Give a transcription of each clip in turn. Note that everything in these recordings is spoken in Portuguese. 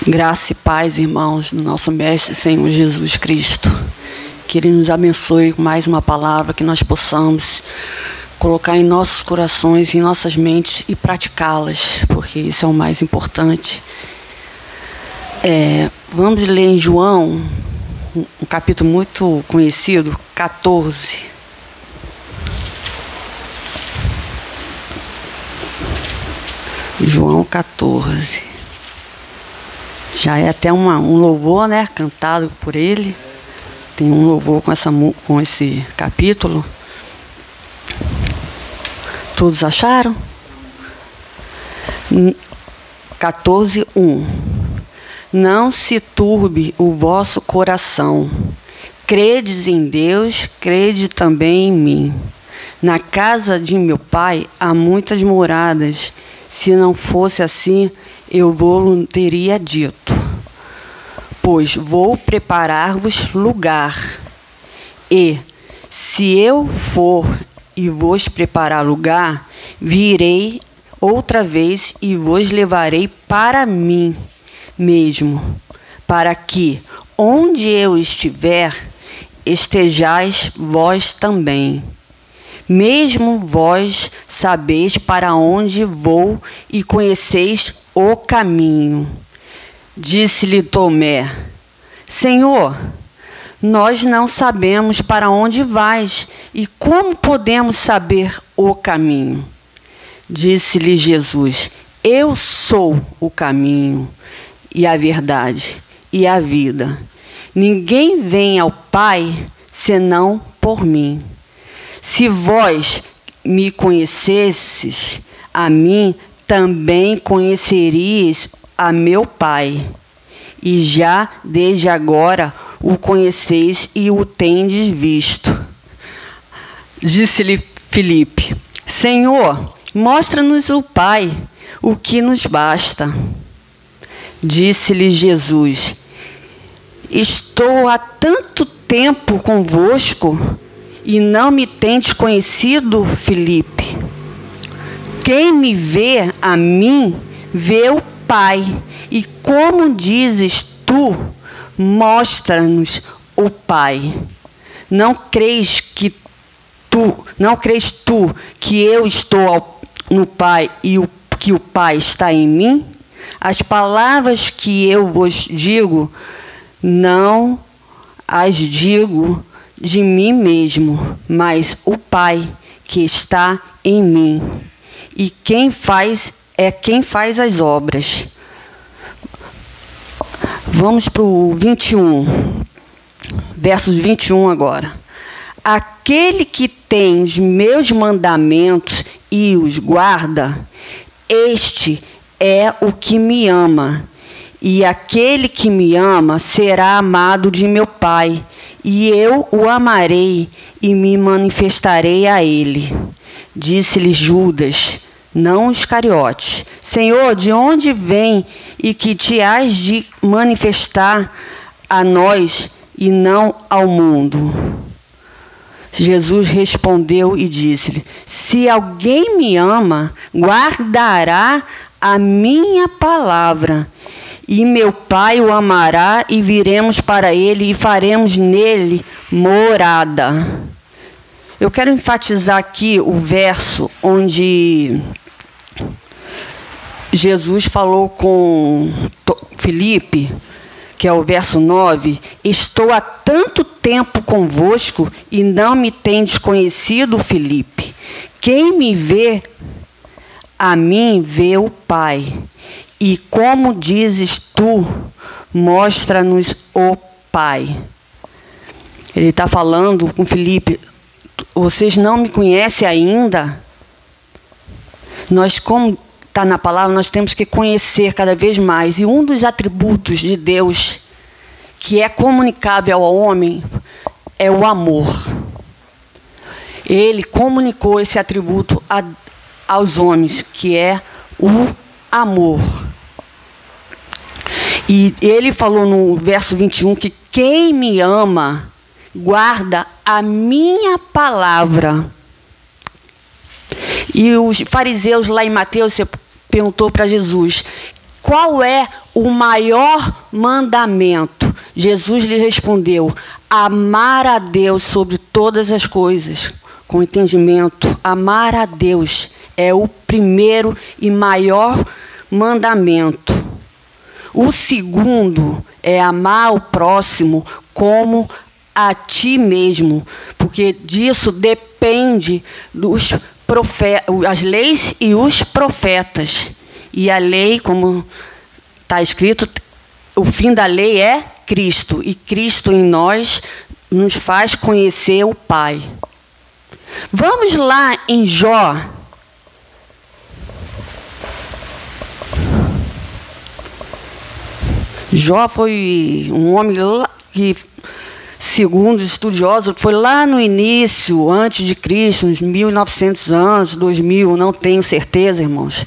Graça e paz, irmãos, do nosso Mestre Senhor Jesus Cristo. Que Ele nos abençoe com mais uma palavra, que nós possamos colocar em nossos corações, em nossas mentes e praticá-las, porque isso é o mais importante. Vamos ler em João, um capítulo muito conhecido, 14. João 14. Já é até um louvor, né, cantado por ele. Tem um louvor com esse capítulo. Todos acharam? 14:1. Não se turbe o vosso coração. Credes em Deus, crede também em mim. Na casa de meu pai há muitas moradas. Se não fosse assim, eu vou teria dito. Pois vou preparar-vos lugar. E, se eu for e vos preparar lugar, virei outra vez e vos levarei para mim mesmo, para que, onde eu estiver, estejais vós também. Mesmo vós sabeis para onde vou e conheceis o caminho. Disse-lhe Tomé: Senhor, nós não sabemos para onde vais e como podemos saber o caminho? Disse-lhe Jesus: Eu sou o caminho e a verdade e a vida. Ninguém vem ao Pai senão por mim. Se vós me conhecesses, a mim também conheceríeis a meu Pai. E já desde agora o conheceis e o tendes visto. Disse-lhe Filipe: Senhor, mostra-nos o Pai, o que nos basta. Disse-lhe Jesus: Estou há tanto tempo convosco e não me tendes conhecido, Filipe? Quem me vê a mim, vê o Pai. E como dizes tu, mostra-nos o Pai. Não crês tu que eu estou no Pai e que o Pai está em mim? As palavras que eu vos digo, não as digo de mim mesmo, mas o Pai que está em mim. E quem faz as obras. Vamos para o 21, versos 21 agora. Aquele que tem os meus mandamentos e os guarda, este é o que me ama. E aquele que me ama será amado de meu Pai, e eu o amarei e me manifestarei a ele. Disse-lhe Judas, não Iscariotes: Senhor, de onde vem e que te hás de manifestar a nós e não ao mundo? Jesus respondeu e disse-lhe: Se alguém me ama, guardará a minha palavra, e meu Pai o amará, e viremos para ele e faremos nele morada. Eu quero enfatizar aqui o verso onde Jesus falou com Filipe, que é o verso 9: Estou há tanto tempo convosco e não me tendes conhecido, Filipe. Quem me vê, a mim vê o Pai. E como dizes tu, mostra-nos o Pai. Ele está falando com Filipe: vocês não me conhecem ainda? Nós, como está na palavra, nós temos que conhecer cada vez mais. E um dos atributos de Deus que é comunicável ao homem é o amor. Ele comunicou esse atributo aos homens, que é o amor. E ele falou no verso 21 que quem me ama guarda a minha palavra. E os fariseus lá em Mateus perguntou para Jesus: qual é o maior mandamento? Jesus lhe respondeu: amar a Deus sobre todas as coisas, com entendimento. Amar a Deus é o primeiro e maior mandamento. O segundo é amar o próximo como a ti mesmo, porque disso depende dos as leis e os profetas. E a lei, como está escrito, o fim da lei é Cristo, e Cristo em nós nos faz conhecer o Pai. Vamos lá em Jó. Jó foi um homem que, segundo os estudiosos, foi lá no início, antes de Cristo, uns 1900 anos, 2000, não tenho certeza, irmãos.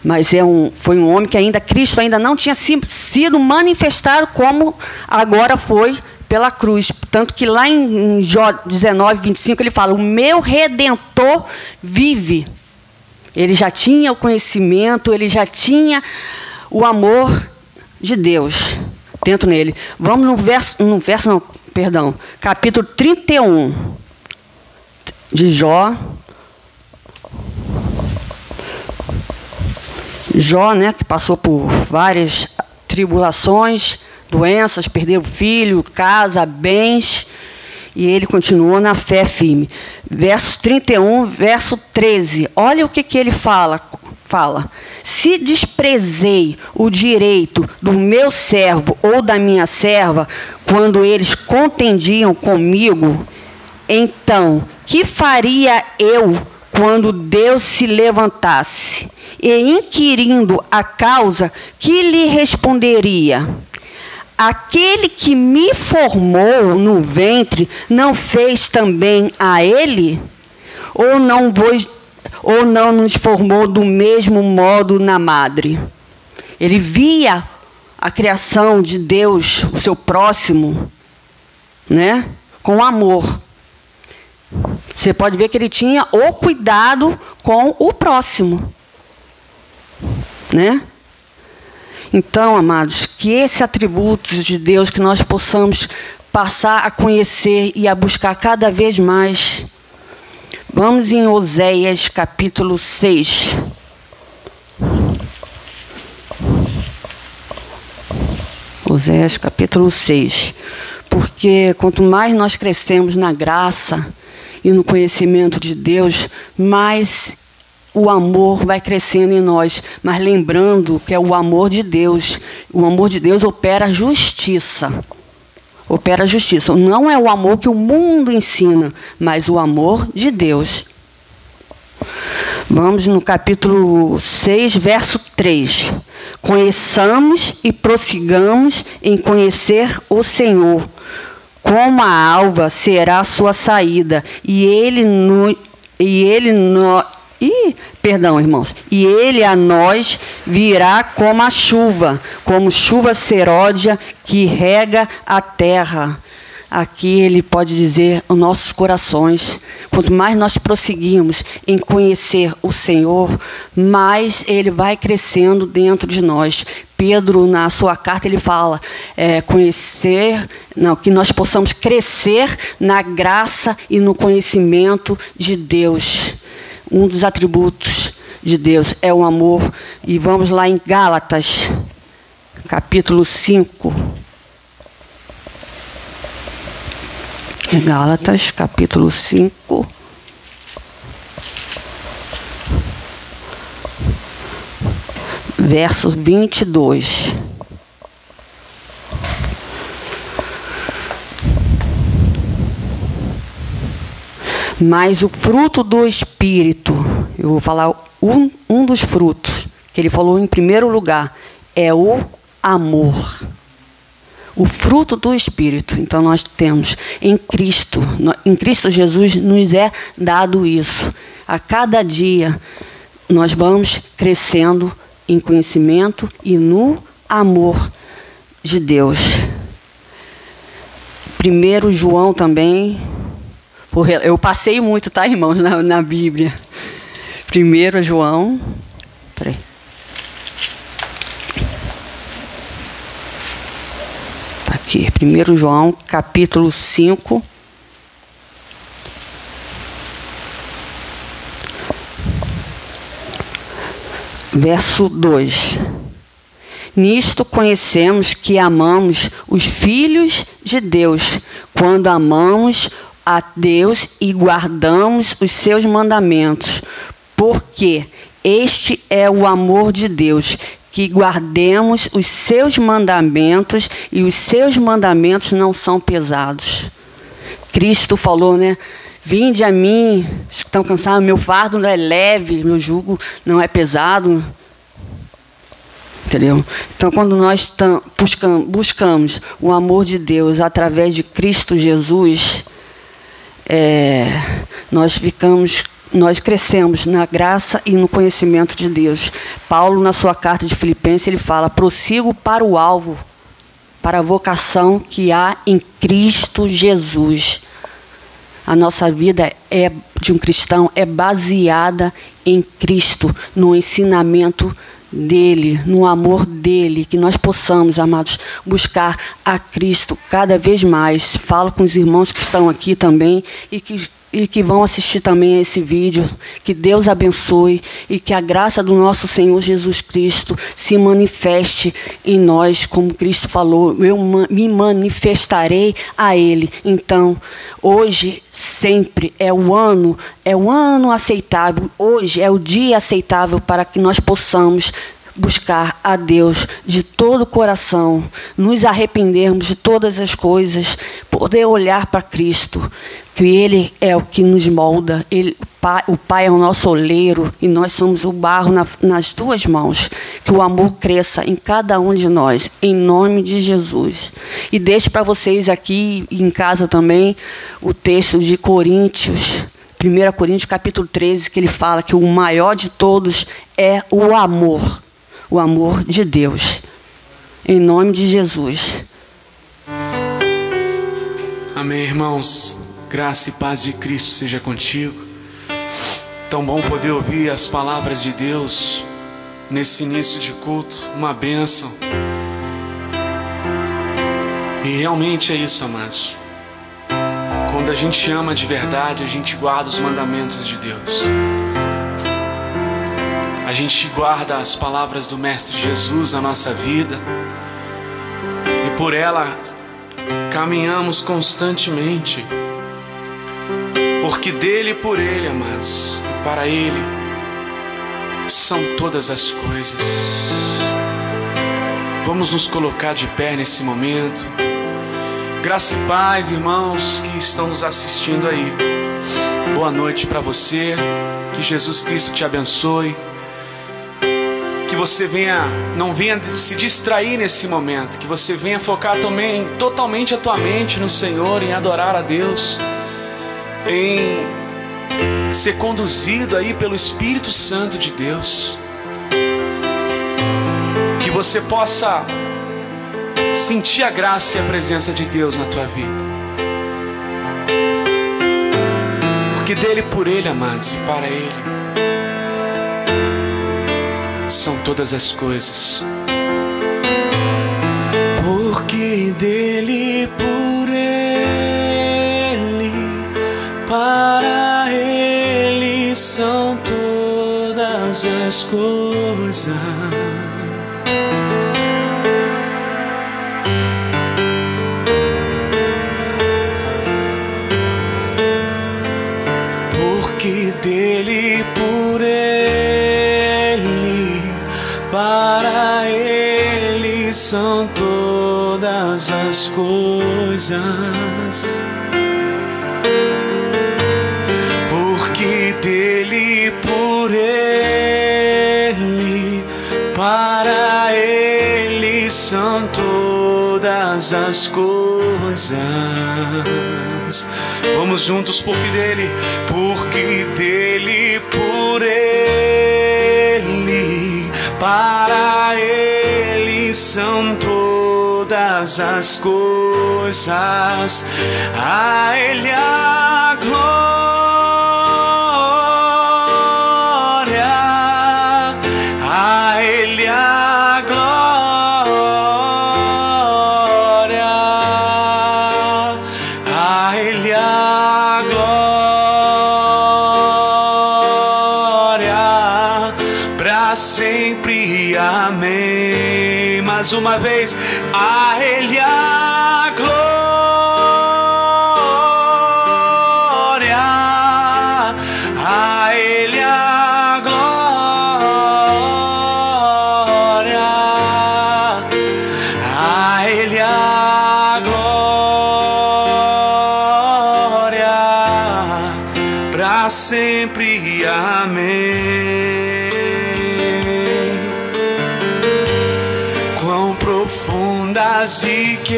Mas foi um homem que Cristo ainda não tinha sido manifestado como agora foi pela cruz. Tanto que lá em Jó 19, 25, ele fala: o meu Redentor vive. Ele já tinha o conhecimento, ele já tinha o amor de Deus dentro nele. Vamos capítulo 31 de Jó. Jó, né, que passou por várias tribulações, doenças, perdeu filho, casa, bens, e ele continuou na fé firme. Verso 31, verso 13. Olha o que ele fala. Se desprezei o direito do meu servo ou da minha serva, quando eles contendiam comigo, então, que faria eu quando Deus se levantasse? E inquirindo a causa, que lhe responderia? Aquele que me formou no ventre, não fez também a ele? Ou não nos formou do mesmo modo na madre? Ele via a criação de Deus, o seu próximo, né, com amor. Você pode ver que ele tinha o cuidado com o próximo, né? Então, amados, que esses atributos de Deus, que nós possamos passar a conhecer e a buscar cada vez mais. Vamos em Oséias, capítulo 6. Oséias, capítulo 6. Porque quanto mais nós crescemos na graça e no conhecimento de Deus, mais o amor vai crescendo em nós. Mas lembrando que é o amor de Deus. O amor de Deus opera justiça. Opera justiça. Não é o amor que o mundo ensina, mas o amor de Deus. Vamos no capítulo 6, verso 3. Conheçamos e prossigamos em conhecer o Senhor. Como a alva será a sua saída, e ele a nós virá como a chuva, como chuva seródia que rega a terra. Aqui ele pode dizer os nossos corações. Quanto mais nós prosseguimos em conhecer o Senhor, mais ele vai crescendo dentro de nós. Pedro, na sua carta, ele fala que nós possamos crescer na graça e no conhecimento de Deus. Um dos atributos de Deus é o amor. E vamos lá em Gálatas, capítulo 5. Gálatas, capítulo 5. Verso 22. Mas o fruto do Espírito, eu vou falar um dos frutos, que ele falou em primeiro lugar, é o amor. O fruto do Espírito. Então nós temos em Cristo Jesus nos é dado isso. A cada dia nós vamos crescendo em conhecimento e no amor de Deus. 1 João também. Eu passei muito, tá, irmãos, na Bíblia. 1 João. Peraí. aqui, 1 João, capítulo 5, verso 2. Nisto conhecemos que amamos os filhos de Deus, quando amamos a Deus e guardamos os seus mandamentos, porque este é o amor de Deus, que guardemos os seus mandamentos, e os seus mandamentos não são pesados. Cristo falou, né? Vinde a mim, os que estão cansados, meu fardo não é leve, meu jugo não é pesado. Entendeu? Então, quando nós buscamos o amor de Deus através de Cristo Jesus, nós crescemos na graça e no conhecimento de Deus. Paulo, na sua carta de Filipenses, ele fala: prossigo para o alvo, para a vocação que há em Cristo Jesus. A nossa vida de um cristão é baseada em Cristo, no ensinamento dele, no amor dele, que nós possamos, amados, buscar a Cristo cada vez mais. Falo com os irmãos que estão aqui também e que vão assistir também a esse vídeo. Que Deus abençoe e que a graça do nosso Senhor Jesus Cristo se manifeste em nós, como Cristo falou: eu me manifestarei a Ele. Então, hoje, sempre é o ano aceitável. Hoje é o dia aceitável para que nós possamos buscar a Deus de todo o coração, nos arrependermos de todas as coisas, poder olhar para Cristo, que Ele é o que nos molda. O Pai é o nosso oleiro e nós somos o barro nas tuas mãos. Que o amor cresça em cada um de nós, em nome de Jesus. E deixo para vocês aqui em casa também o texto de Coríntios, 1 Coríntios capítulo 13, que ele fala que o maior de todos é o amor de Deus. Em nome de Jesus. Amém, irmãos. Graça e paz de Cristo seja contigo. Tão bom poder ouvir as palavras de Deus nesse início de culto, uma bênção. E realmente é isso, amados. Quando a gente ama de verdade, a gente guarda os mandamentos de Deus. A gente guarda as palavras do Mestre Jesus na nossa vida. E por ela caminhamos constantemente. Porque dele e por ele, amados, e para ele são todas as coisas. Vamos nos colocar de pé nesse momento. Graça e paz, irmãos que estão nos assistindo aí. Boa noite para você. Que Jesus Cristo te abençoe. Que você não venha se distrair nesse momento. Que você venha focar também totalmente a tua mente no Senhor, em adorar a Deus, em ser conduzido aí pelo Espírito Santo de Deus. Que você possa sentir a graça e a presença de Deus na tua vida. Porque dele, por ele, amados, e para ele são todas as coisas. Porque dele, por ele, para ele são todas as coisas. Porque dele, por ele, para ele são todas as coisas. Porque dele, por ele, para ele são todas as coisas. Vamos juntos, porque dele, por ele, para ele são todas as coisas. A ele a glória, a ele a glória. mais uma vez. A Ele a glória, a Ele a glória, a Ele a glória, para sempre. Amém. Quão profundas riquezas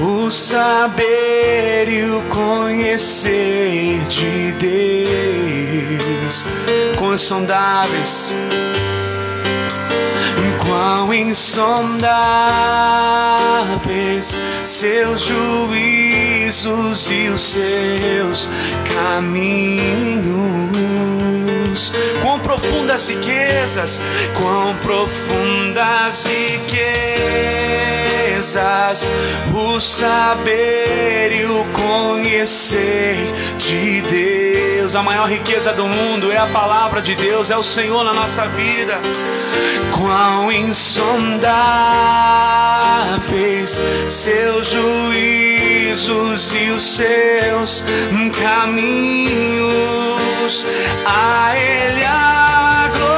o saber e o conhecer de Deus, quão insondáveis, quão insondáveis seus juízos e os seus caminhos. Quão profundas riquezas, quão profundas riquezas o saber e o conhecer de Deus. A maior riqueza do mundo é a palavra de Deus, é o Senhor na nossa vida. Quão insondáveis seus juízos e os seus caminhos. A Ele a glória,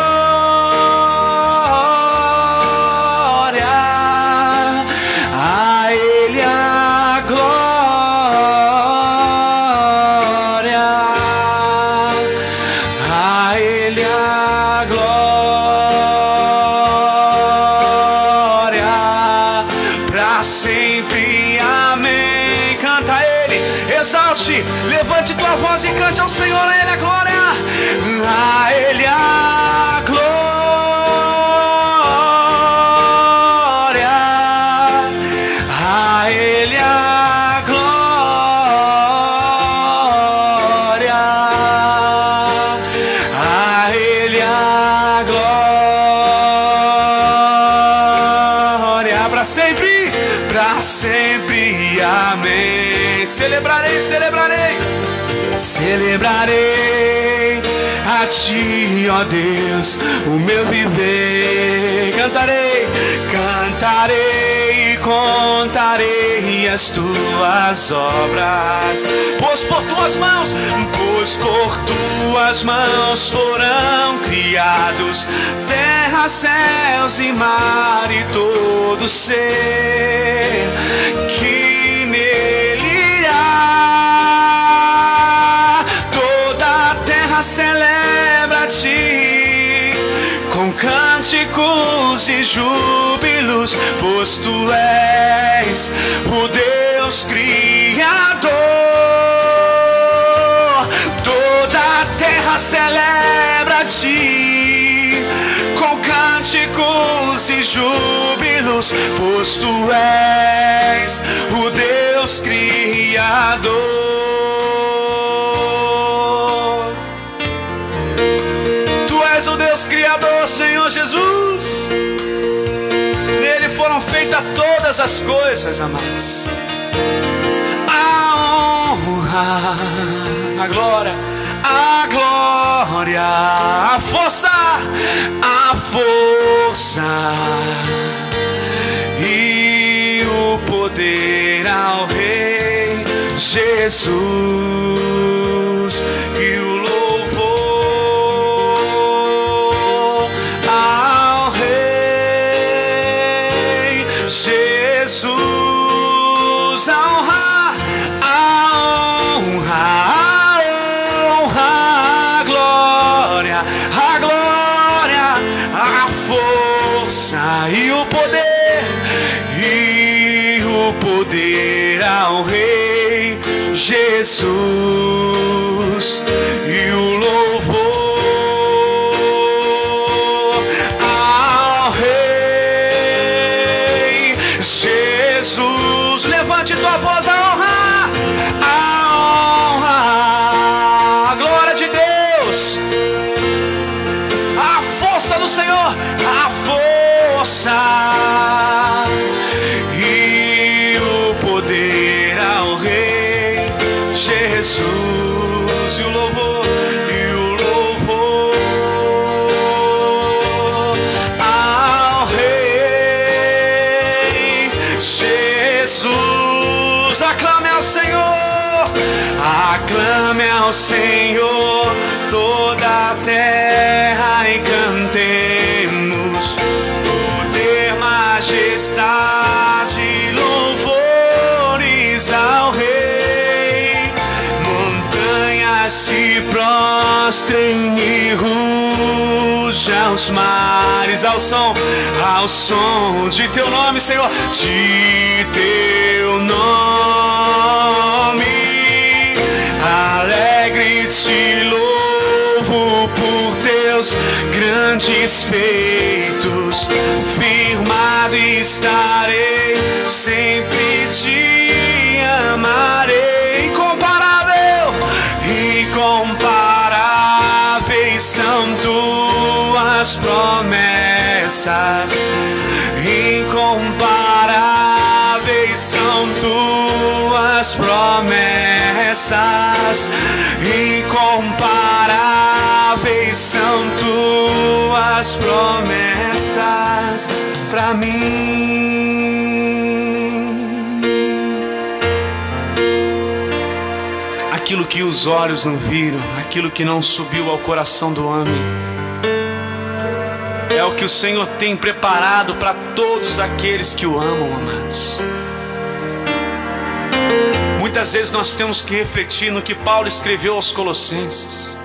a Ele a glória, a Ele a glória, para sempre. Amém. Canta a Ele, exalte, levante tua voz e cante ao Senhor. A Ele a glória, a Ele a glória, a Ele a glória, a Ele a glória, para sempre, para sempre. Amém. Celebrarei, celebrarei, celebrarei a Ti, ó Deus, o meu viver. Cantarei, cantarei e contarei as Tuas obras. Pois por Tuas mãos foram criados terra, céus e mar e todo ser que nele há. Toda a terra celebra a Ti com cânticos e júbilos, pois Tu és o Deus Criador. Toda a terra celebra a Ti com cânticos e júbilos, pois Tu és o Deus Criador. O Deus Criador, Senhor Jesus. Nele foram feitas todas as coisas, amados. A honra, a glória, a força e o poder ao Rei Jesus e o Jesus, a honra, a glória, a força e o poder ao Rei Jesus e o louvor ao Rei Jesus. Levante tua voz, a honra, a glória de Deus, a força do Senhor, a força e o poder ao Rei Jesus e o louvor, a Senhor. Aclame ao Senhor toda a terra e cantemos poder, majestade, louvores ao Rei. Montanhas se prostrem e rujam os mares ao som de teu nome, Senhor, de teu nome. Alegre te louvo por teus grandes feitos, firmado estarei, sempre te amarei. Incomparáveis são tuas promessas, incomparáveis são tuas promessas, incomparáveis são tuas promessas para mim. Aquilo que os olhos não viram, aquilo que não subiu ao coração do homem, é o que o Senhor tem preparado para todos aqueles que o amam, amados. Muitas vezes nós temos que refletir no que Paulo escreveu aos Colossenses.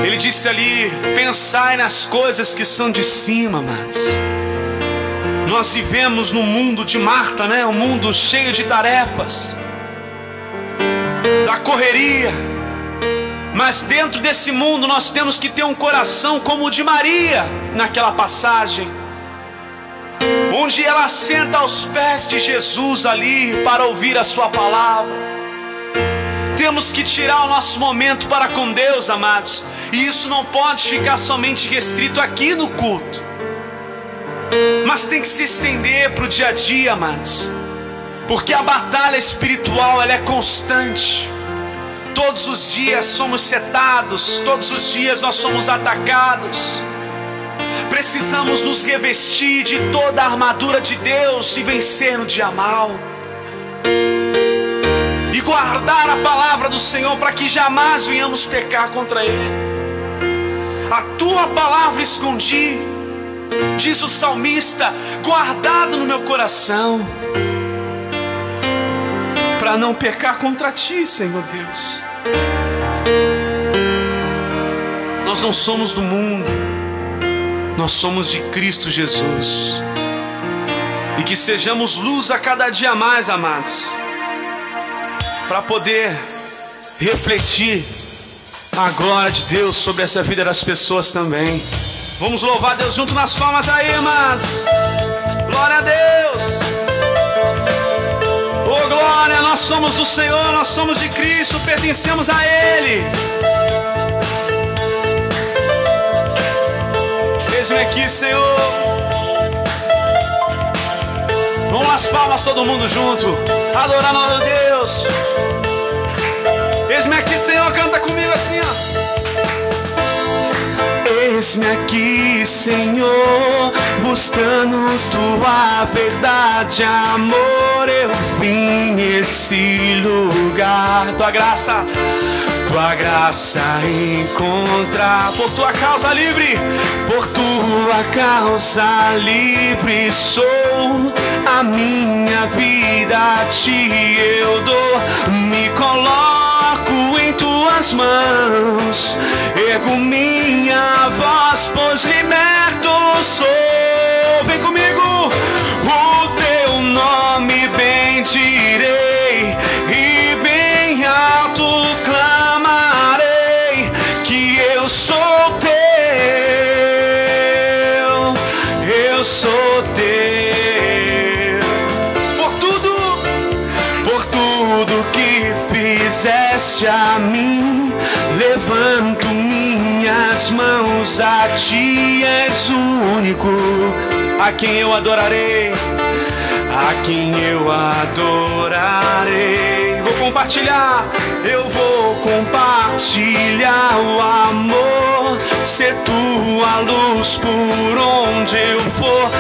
Ele disse ali: pensai nas coisas que são de cima, amados. Nós vivemos num mundo de Marta, né? Um mundo cheio de tarefas, da correria. Mas dentro desse mundo nós temos que ter um coração como o de Maria, naquela passagem, onde ela senta aos pés de Jesus ali para ouvir a sua palavra. Temos que tirar o nosso momento para com Deus, amados, e isso não pode ficar somente restrito aqui no culto, mas tem que se estender para o dia a dia, amados, porque a batalha espiritual ela é constante. Todos os dias somos setados, todos os dias nós somos atacados. Precisamos nos revestir de toda a armadura de Deus e vencer no dia mal, e guardar a palavra do Senhor para que jamais venhamos pecar contra Ele. A tua palavra escondi, diz o salmista, guardado no meu coração, para não pecar contra ti, Senhor Deus. Nós não somos do mundo, nós somos de Cristo Jesus. E que sejamos luz a cada dia mais, amados, para poder refletir a glória de Deus sobre essa vida das pessoas também. Vamos louvar Deus junto nas palmas aí, amados. Glória a Deus. Oh glória, nós somos do Senhor, nós somos de Cristo, pertencemos a Ele. Eis-me aqui, Senhor. Vamos às palmas todo mundo junto, adorar o nome de Deus. Eis-me aqui, Senhor, canta comigo assim, ó. Eis-me aqui, Senhor, buscando tua verdade, amor, eu vim esse lugar. Tua graça encontrar. Por tua causa livre, por tua causa livre sou. A minha vida a ti eu dou, me coloco em tuas mãos, ergo minha voz, pois liberto sou. Vem comigo, o teu nome bendirei e bem alto clamarei que eu sou teu, eu sou teu. Por tudo que fizeste a mim, levanto minhas mãos a ti, és o único a quem eu adorarei, a quem eu adorarei. Vou compartilhar, eu vou compartilhar o amor, ser tua luz por onde eu for.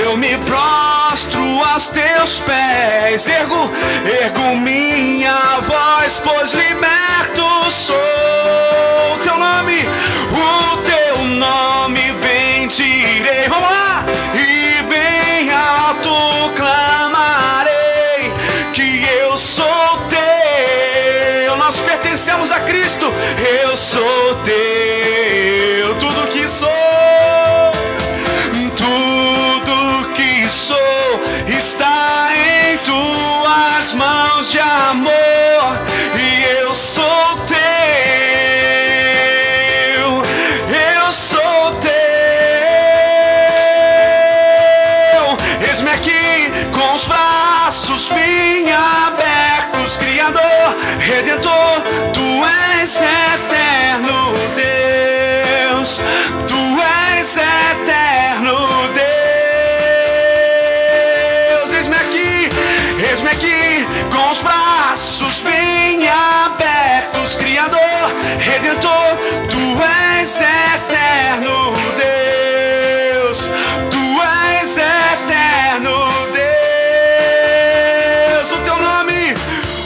Eu me prostro aos teus pés, ergo minha voz, pois liberto sou. Teu nome, o teu nome bendirei. Vamos lá! E bem alto clamarei que eu sou teu. Nós pertencemos a Cristo. Eu sou teu. Tudo que sou, tudo que sou está em tuas mãos de amor. E eu sou teu. Eu sou teu. Eis-me aqui com os braços bem abertos, Criador, Redentor, tu és eterno Deus, tu és eterno Deus. Eis-me aqui com os braços bem abertos, Criador, Redentor, tu és eterno Deus, tu és eterno Deus.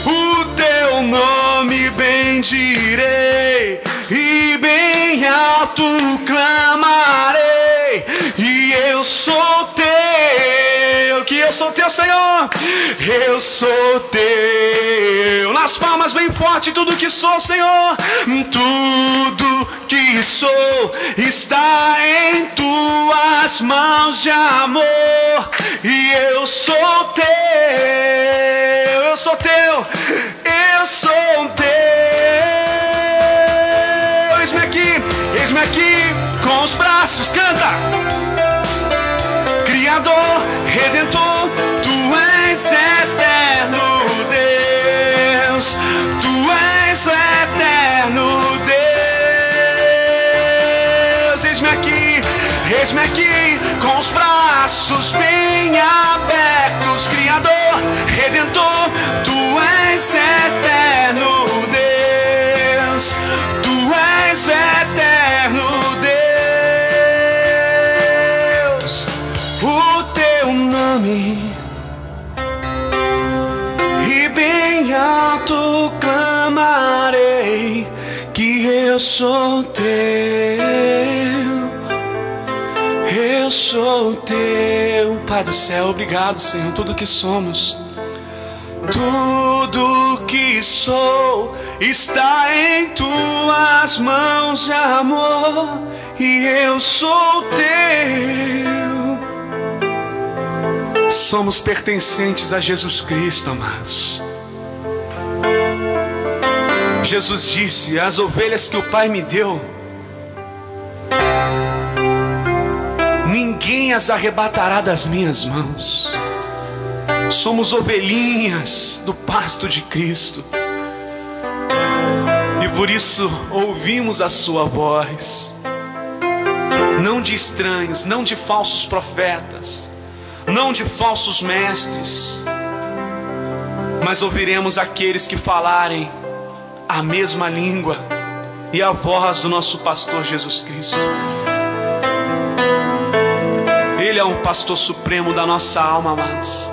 O teu nome bendirei e bem alto clamarei. E eu sou teu, que eu sou teu, Senhor. Eu sou teu. Nas palmas bem forte, tudo que sou, Senhor. Tudo que sou está em tuas mãos de amor. E eu sou teu. Eu sou teu. Eu sou teu. Eis-me aqui com os braços, canta. Criador, Redentor, tu és eterno Deus, tu és eterno Deus. Eis-me aqui com os braços bem abertos, Criador, Redentor, tu és eterno Deus, tu és eterno Deus. O teu nome e bem alto clamarei que eu sou teu. Eu sou teu. Pai do céu, obrigado, Senhor, tudo que somos, tudo que sou está em tuas mãos de amor. E eu sou teu. Somos pertencentes a Jesus Cristo, amados. Jesus disse: as ovelhas que o Pai me deu, ninguém as arrebatará das minhas mãos. Somos ovelhinhas do pasto de Cristo, e por isso ouvimos a sua voz, não de estranhos, não de falsos profetas, não de falsos mestres, mas ouviremos aqueles que falarem a mesma língua e a voz do nosso pastor Jesus Cristo. Ele é um pastor supremo da nossa alma, amados.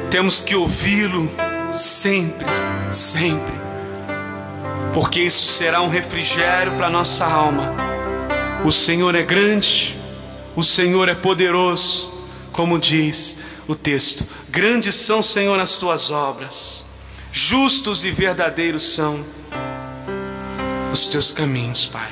Temos que ouvi-lo sempre, sempre, porque isso será um refrigério para a nossa alma. O Senhor é grande, o Senhor é poderoso, como diz o texto. Grandes são, Senhor, as tuas obras, justos e verdadeiros são os teus caminhos, Pai.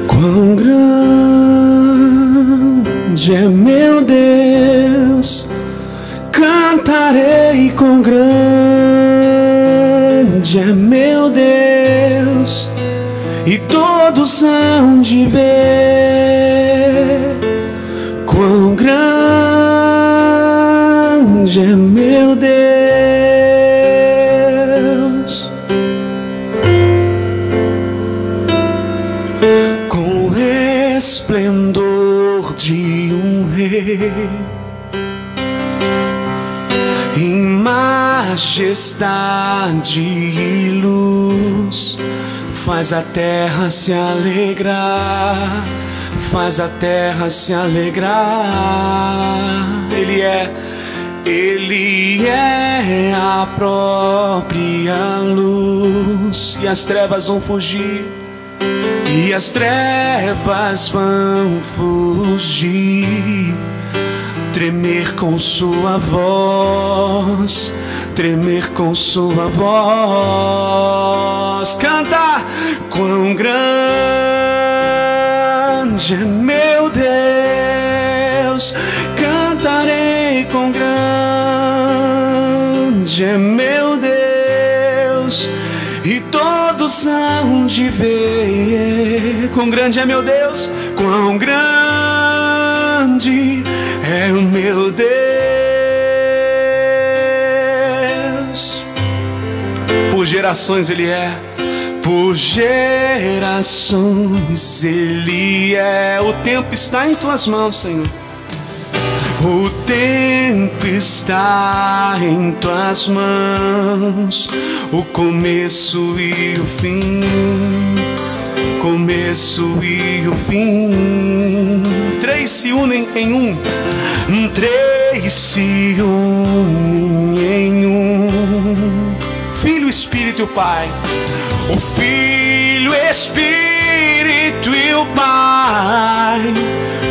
Quão grande é meu Deus, cantarei quão grande é meu Deus, e todos hão de ver quão grande é meu Deus. Com o esplendor de um rei, em majestade e luz, faz a terra se alegrar, faz a terra se alegrar. Ele é a própria luz, e as trevas vão fugir, e as trevas vão fugir. Tremer com sua voz, tremer com sua voz. Canta, quão grande é meu Deus. Cantarei, quão grande é meu Deus, e todos hão de ver. Quão grande é meu Deus, quão grande é o meu Deus. Por gerações Ele é, por gerações Ele é. O tempo está em tuas mãos, Senhor. O tempo está em tuas mãos, o começo e o fim, começo e o fim. Três se unem em um, três se unem em um. Filho, Espírito e o Pai, o Filho, Espírito e o Pai,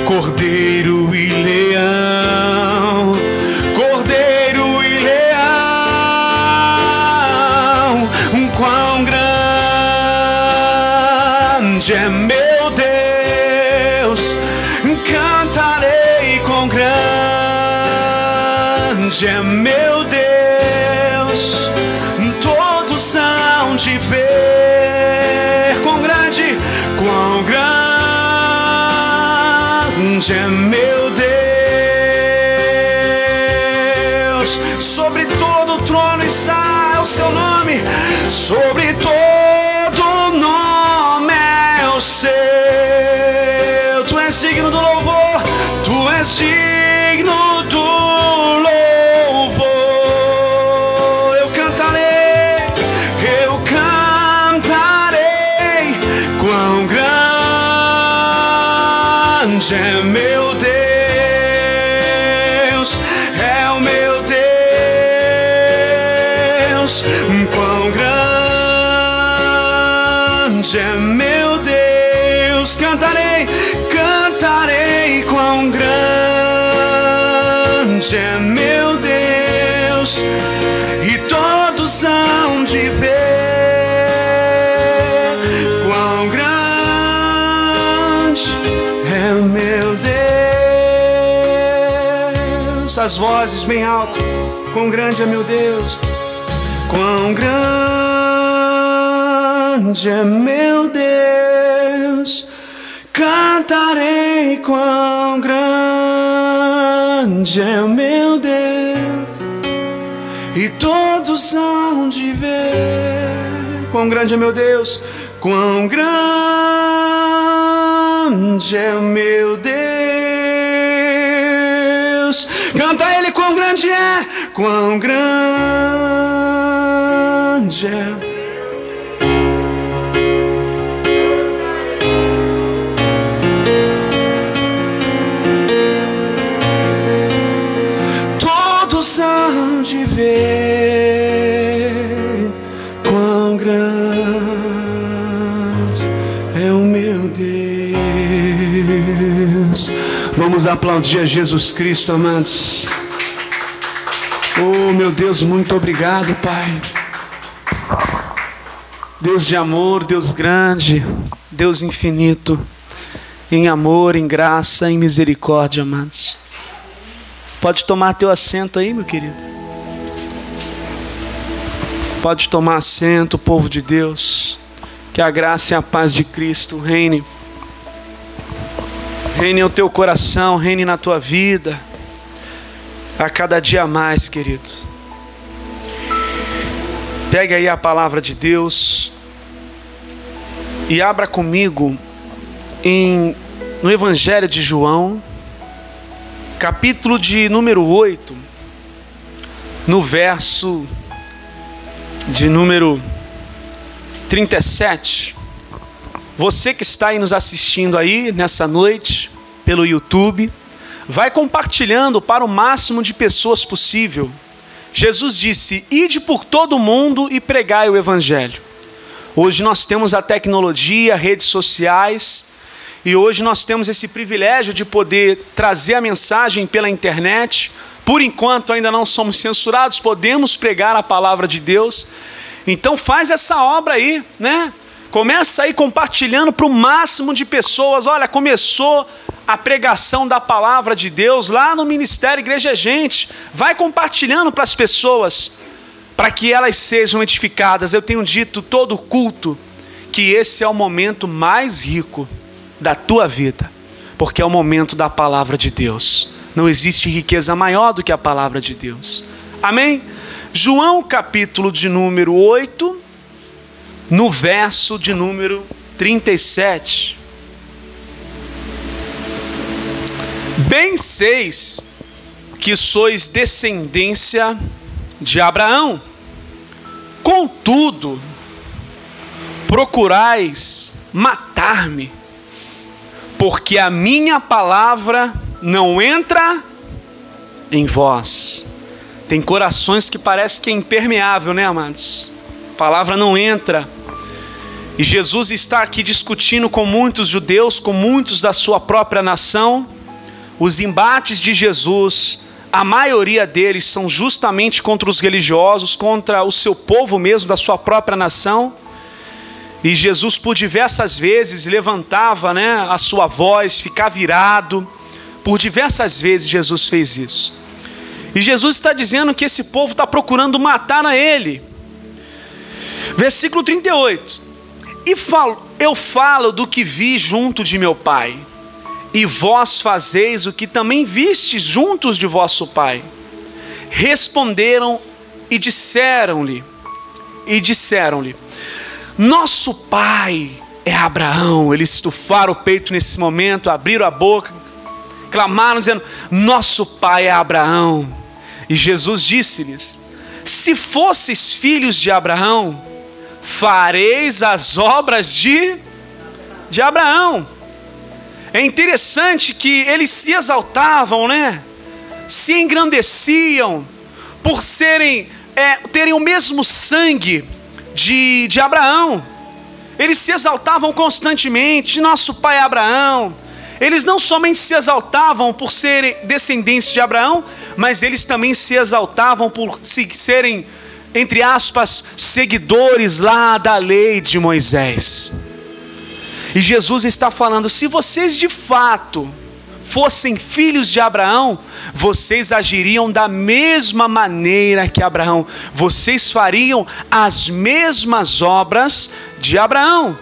Cordeiro e Leão, Cordeiro e Leão. Quão grande é meu Deus, cantarei, quão grande é meu Deus, todos hão de ver. Quão grande, quão grande é meu Deus. Sobre todo o trono está o seu nome, sobre todo nome é o seu. Tu és digno do louvor, tu és digno do louvor. Eu cantarei, quão grande é meu Deus, é o meu Deus. Quão grande é meu Deus. Cantarei, cantarei, quão grande é meu Deus, e todos hão de ver quão grande é meu Deus. As vozes bem alto, quão grande é meu Deus, quão grande é meu Deus. Cantarei, quão grande é meu Deus, e todos hão de ver. Quão grande é meu Deus, quão grande é meu Deus. Canta Ele, quão grande é, quão grande é. Hão de ver quão grande é o meu Deus. Vamos aplaudir a Jesus Cristo, amados. Oh, meu Deus, muito obrigado, Pai. Deus de amor, Deus grande, Deus infinito, em amor, em graça, em misericórdia, amados. Pode tomar teu assento aí, meu querido. Pode tomar assento, povo de Deus. Que a graça e a paz de Cristo reine. Reine no teu coração, reine na tua vida. A cada dia mais, querido. Pegue aí a palavra de Deus e abra comigo no Evangelho de João, capítulo de número 8, no verso de número 37. Você que está aí nos assistindo aí nessa noite pelo YouTube, vai compartilhando para o máximo de pessoas possível. Jesus disse: ide por todo o mundo e pregai o Evangelho. Hoje nós temos a tecnologia, redes sociais, e hoje nós temos esse privilégio de poder trazer a mensagem pela internet. Por enquanto ainda não somos censurados, podemos pregar a palavra de Deus. Então faz essa obra aí, né? Começa aí compartilhando para o máximo de pessoas. Olha, começou a pregação da palavra de Deus lá no Ministério Igreja Gente. Vai compartilhando para as pessoas, para que elas sejam edificadas. Eu tenho dito todo culto que esse é o momento mais rico da tua vida, porque é o momento da palavra de Deus. Não existe riqueza maior do que a palavra de Deus. Amém? João capítulo de número 8, no verso de número 37. Bem seis que sois descendência de Abraão, contudo, procurais matar-me, porque a minha palavra não entra em vós. Tem corações que parece que é impermeável, né, amados? A palavra não entra. E Jesus está aqui discutindo com muitos judeus, com muitos da sua própria nação. Os embates de Jesus, a maioria deles são justamente contra os religiosos, contra o seu povo mesmo, da sua própria nação. E Jesus por diversas vezes levantava, né, a sua voz, ficava irado. Por diversas vezes Jesus fez isso. E Jesus está dizendo que esse povo está procurando matar a ele. Versículo 38. Eu falo do que vi junto de meu pai, e vós fazeis o que também vistes juntos de vosso pai. Responderam e disseram-lhe, nosso pai é Abraão. Eles estufaram o peito nesse momento, abriram a boca, clamaram dizendo: nosso pai é Abraão. E Jesus disse-lhes: se fosseis filhos de Abraão, fareis as obras de Abraão. É interessante que eles se exaltavam, né? Se engrandeciam por terem o mesmo sangue de Abraão. Eles se exaltavam constantemente: de nosso pai Abraão. Eles não somente se exaltavam por serem descendentes de Abraão, mas eles também se exaltavam por serem, entre aspas, seguidores lá da lei de Moisés. E Jesus está falando: se vocês de fato fossem filhos de Abraão, vocês agiriam da mesma maneira que Abraão. Vocês fariam as mesmas obras de Abraão.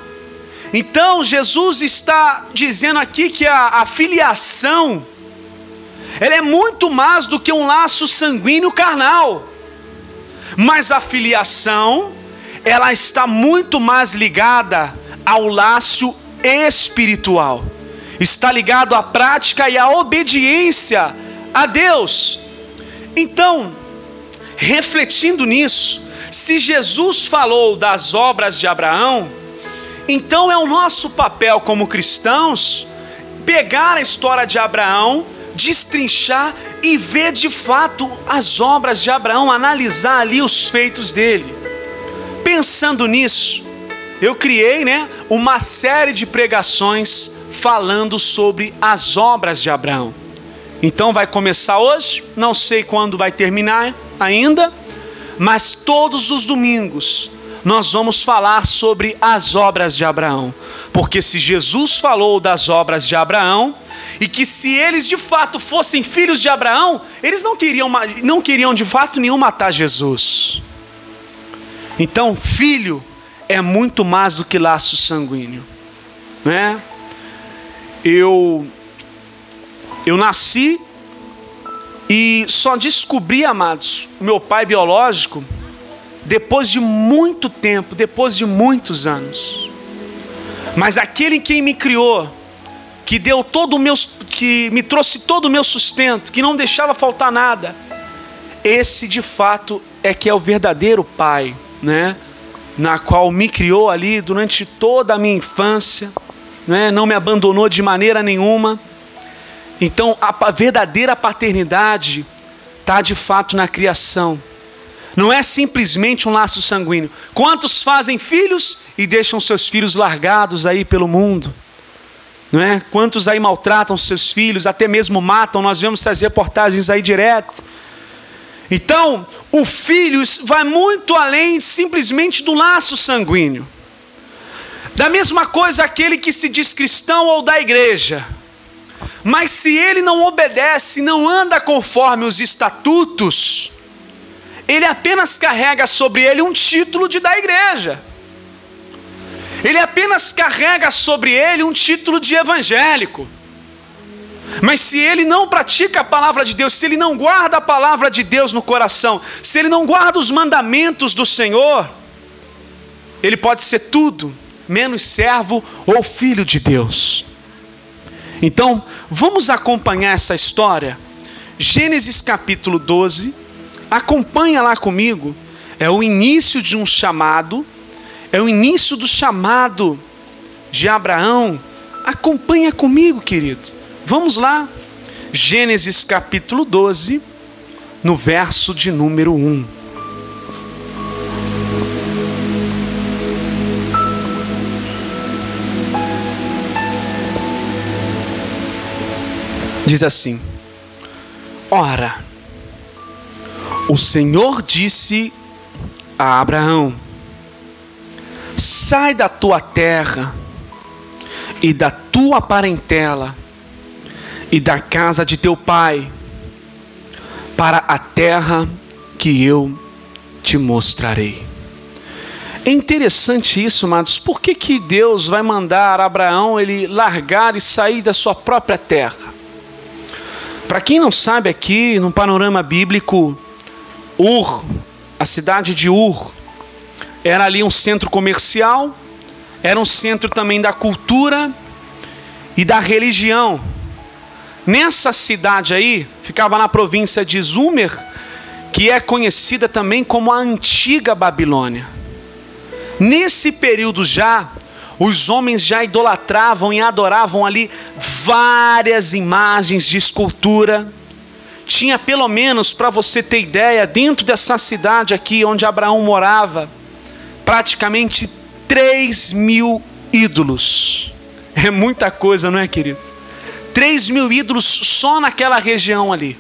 Então Jesus está dizendo aqui que a filiação, ela é muito mais do que um laço sanguíneo carnal. Mas a filiação, ela está muito mais ligada ao laço espiritual. Está ligado à prática e à obediência a Deus. Então, refletindo nisso, se Jesus falou das obras de Abraão, então é o nosso papel como cristãos pegar a história de Abraão, destrinchar e ver de fato as obras de Abraão, analisar ali os feitos dele. Pensando nisso, eu criei, uma série de pregações falando sobre as obras de Abraão. Então vai começar hoje, não sei quando vai terminar ainda, mas todos os domingos nós vamos falar sobre as obras de Abraão. Porque se Jesus falou das obras de Abraão, e que se eles de fato fossem filhos de Abraão, eles não queriam de fato nenhum matar Jesus. Então, filho é muito mais do que laço sanguíneo, né? Eu nasci e só descobri, amados, o meu pai biológico depois de muito tempo, depois de muitos anos. Mas aquele quem me criou, que deu que me trouxe todo o meu sustento, que não deixava faltar nada, esse de fato é que é o verdadeiro pai, né? Na qual me criou ali durante toda a minha infância, né? Não me abandonou de maneira nenhuma. Então a verdadeira paternidade está de fato na criação. Não é simplesmente um laço sanguíneo. Quantos fazem filhos e deixam seus filhos largados aí pelo mundo? Não é? Quantos aí maltratam seus filhos, até mesmo matam? Nós vemos essas reportagens aí direto. Então, o filho vai muito além simplesmente do laço sanguíneo. Da mesma coisa aquele que se diz cristão ou da igreja. Mas se ele não obedece, não anda conforme os estatutos, ele apenas carrega sobre ele um título de da igreja. Ele apenas carrega sobre ele um título de evangélico. Mas se ele não pratica a palavra de Deus, se ele não guarda a palavra de Deus no coração, se ele não guarda os mandamentos do Senhor, ele pode ser tudo menos servo ou filho de Deus. Então, vamos acompanhar essa história. Gênesis capítulo 12, acompanha lá comigo. É o início de um chamado, é o início do chamado de Abraão. Acompanha comigo, querido. Vamos lá. Gênesis capítulo 12, no verso de número 1. Diz assim: ora, o Senhor disse a Abraão: sai da tua terra e da tua parentela e da casa de teu pai para a terra que eu te mostrarei. É interessante isso, amados. Por que Deus vai mandar Abraão ele largar e sair da sua própria terra? Para quem não sabe, aqui no panorama bíblico, Ur, a cidade de Ur, era ali um centro comercial, era um centro também da cultura e da religião. Nessa cidade aí, ficava na província de Zúmer, que é conhecida também como a antiga Babilônia. Nesse período já, os homens já idolatravam e adoravam ali várias imagens de escultura. Tinha pelo menos, para você ter ideia, dentro dessa cidade aqui onde Abraão morava, praticamente 3.000 ídolos. É muita coisa, não é, querido? 3.000 ídolos só naquela região ali.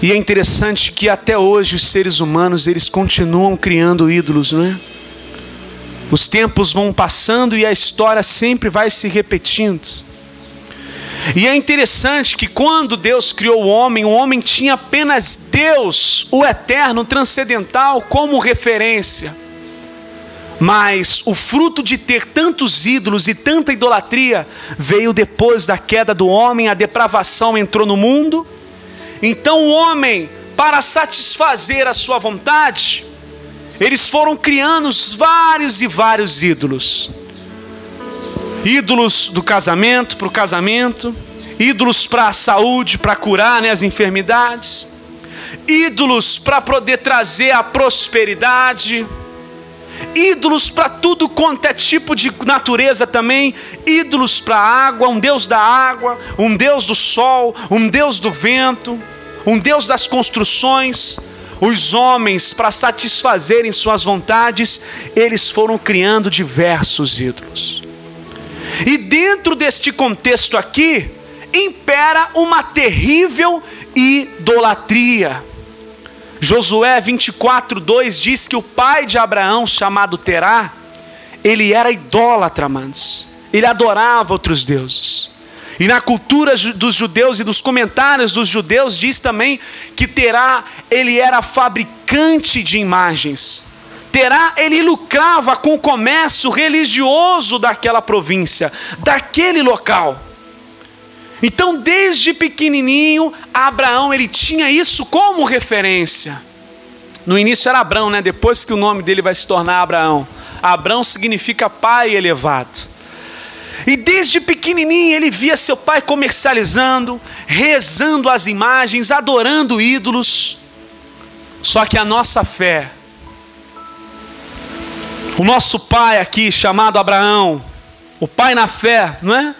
E é interessante que até hoje os seres humanos, eles continuam criando ídolos, não é? Os tempos vão passando e a história sempre vai se repetindo. E é interessante que quando Deus criou o homem tinha apenas Deus, o eterno, transcendental, como referência. Mas o fruto de ter tantos ídolos e tanta idolatria veio depois da queda do homem, a depravação entrou no mundo. Então o homem, para satisfazer a sua vontade, eles foram criando vários e vários ídolos. Ídolos do casamento, para o casamento. Ídolos para a saúde, para curar, né, as enfermidades. Ídolos para poder trazer a prosperidade. Ídolos para tudo quanto é tipo de natureza também. Ídolos para a água, um Deus da água, um Deus do sol, um Deus do vento, um Deus das construções. Os homens, para satisfazerem suas vontades, eles foram criando diversos ídolos. E dentro deste contexto aqui, impera uma terrível idolatria. Josué 24:2 diz que o pai de Abraão, chamado Terá, ele era idólatra, amados. Ele adorava outros deuses. E na cultura dos judeus e dos comentários dos judeus diz também que Terá, ele era fabricante de imagens. Terá, ele lucrava com o comércio religioso daquela província, daquele local. Então, desde pequenininho, Abraão, ele tinha isso como referência. No início era Abrão, né? Depois que o nome dele vai se tornar Abraão. Abrão significa pai elevado. E desde pequenininho ele via seu pai comercializando, rezando as imagens, adorando ídolos. Só que a nossa fé, o nosso pai aqui chamado Abraão, o pai na fé, não é?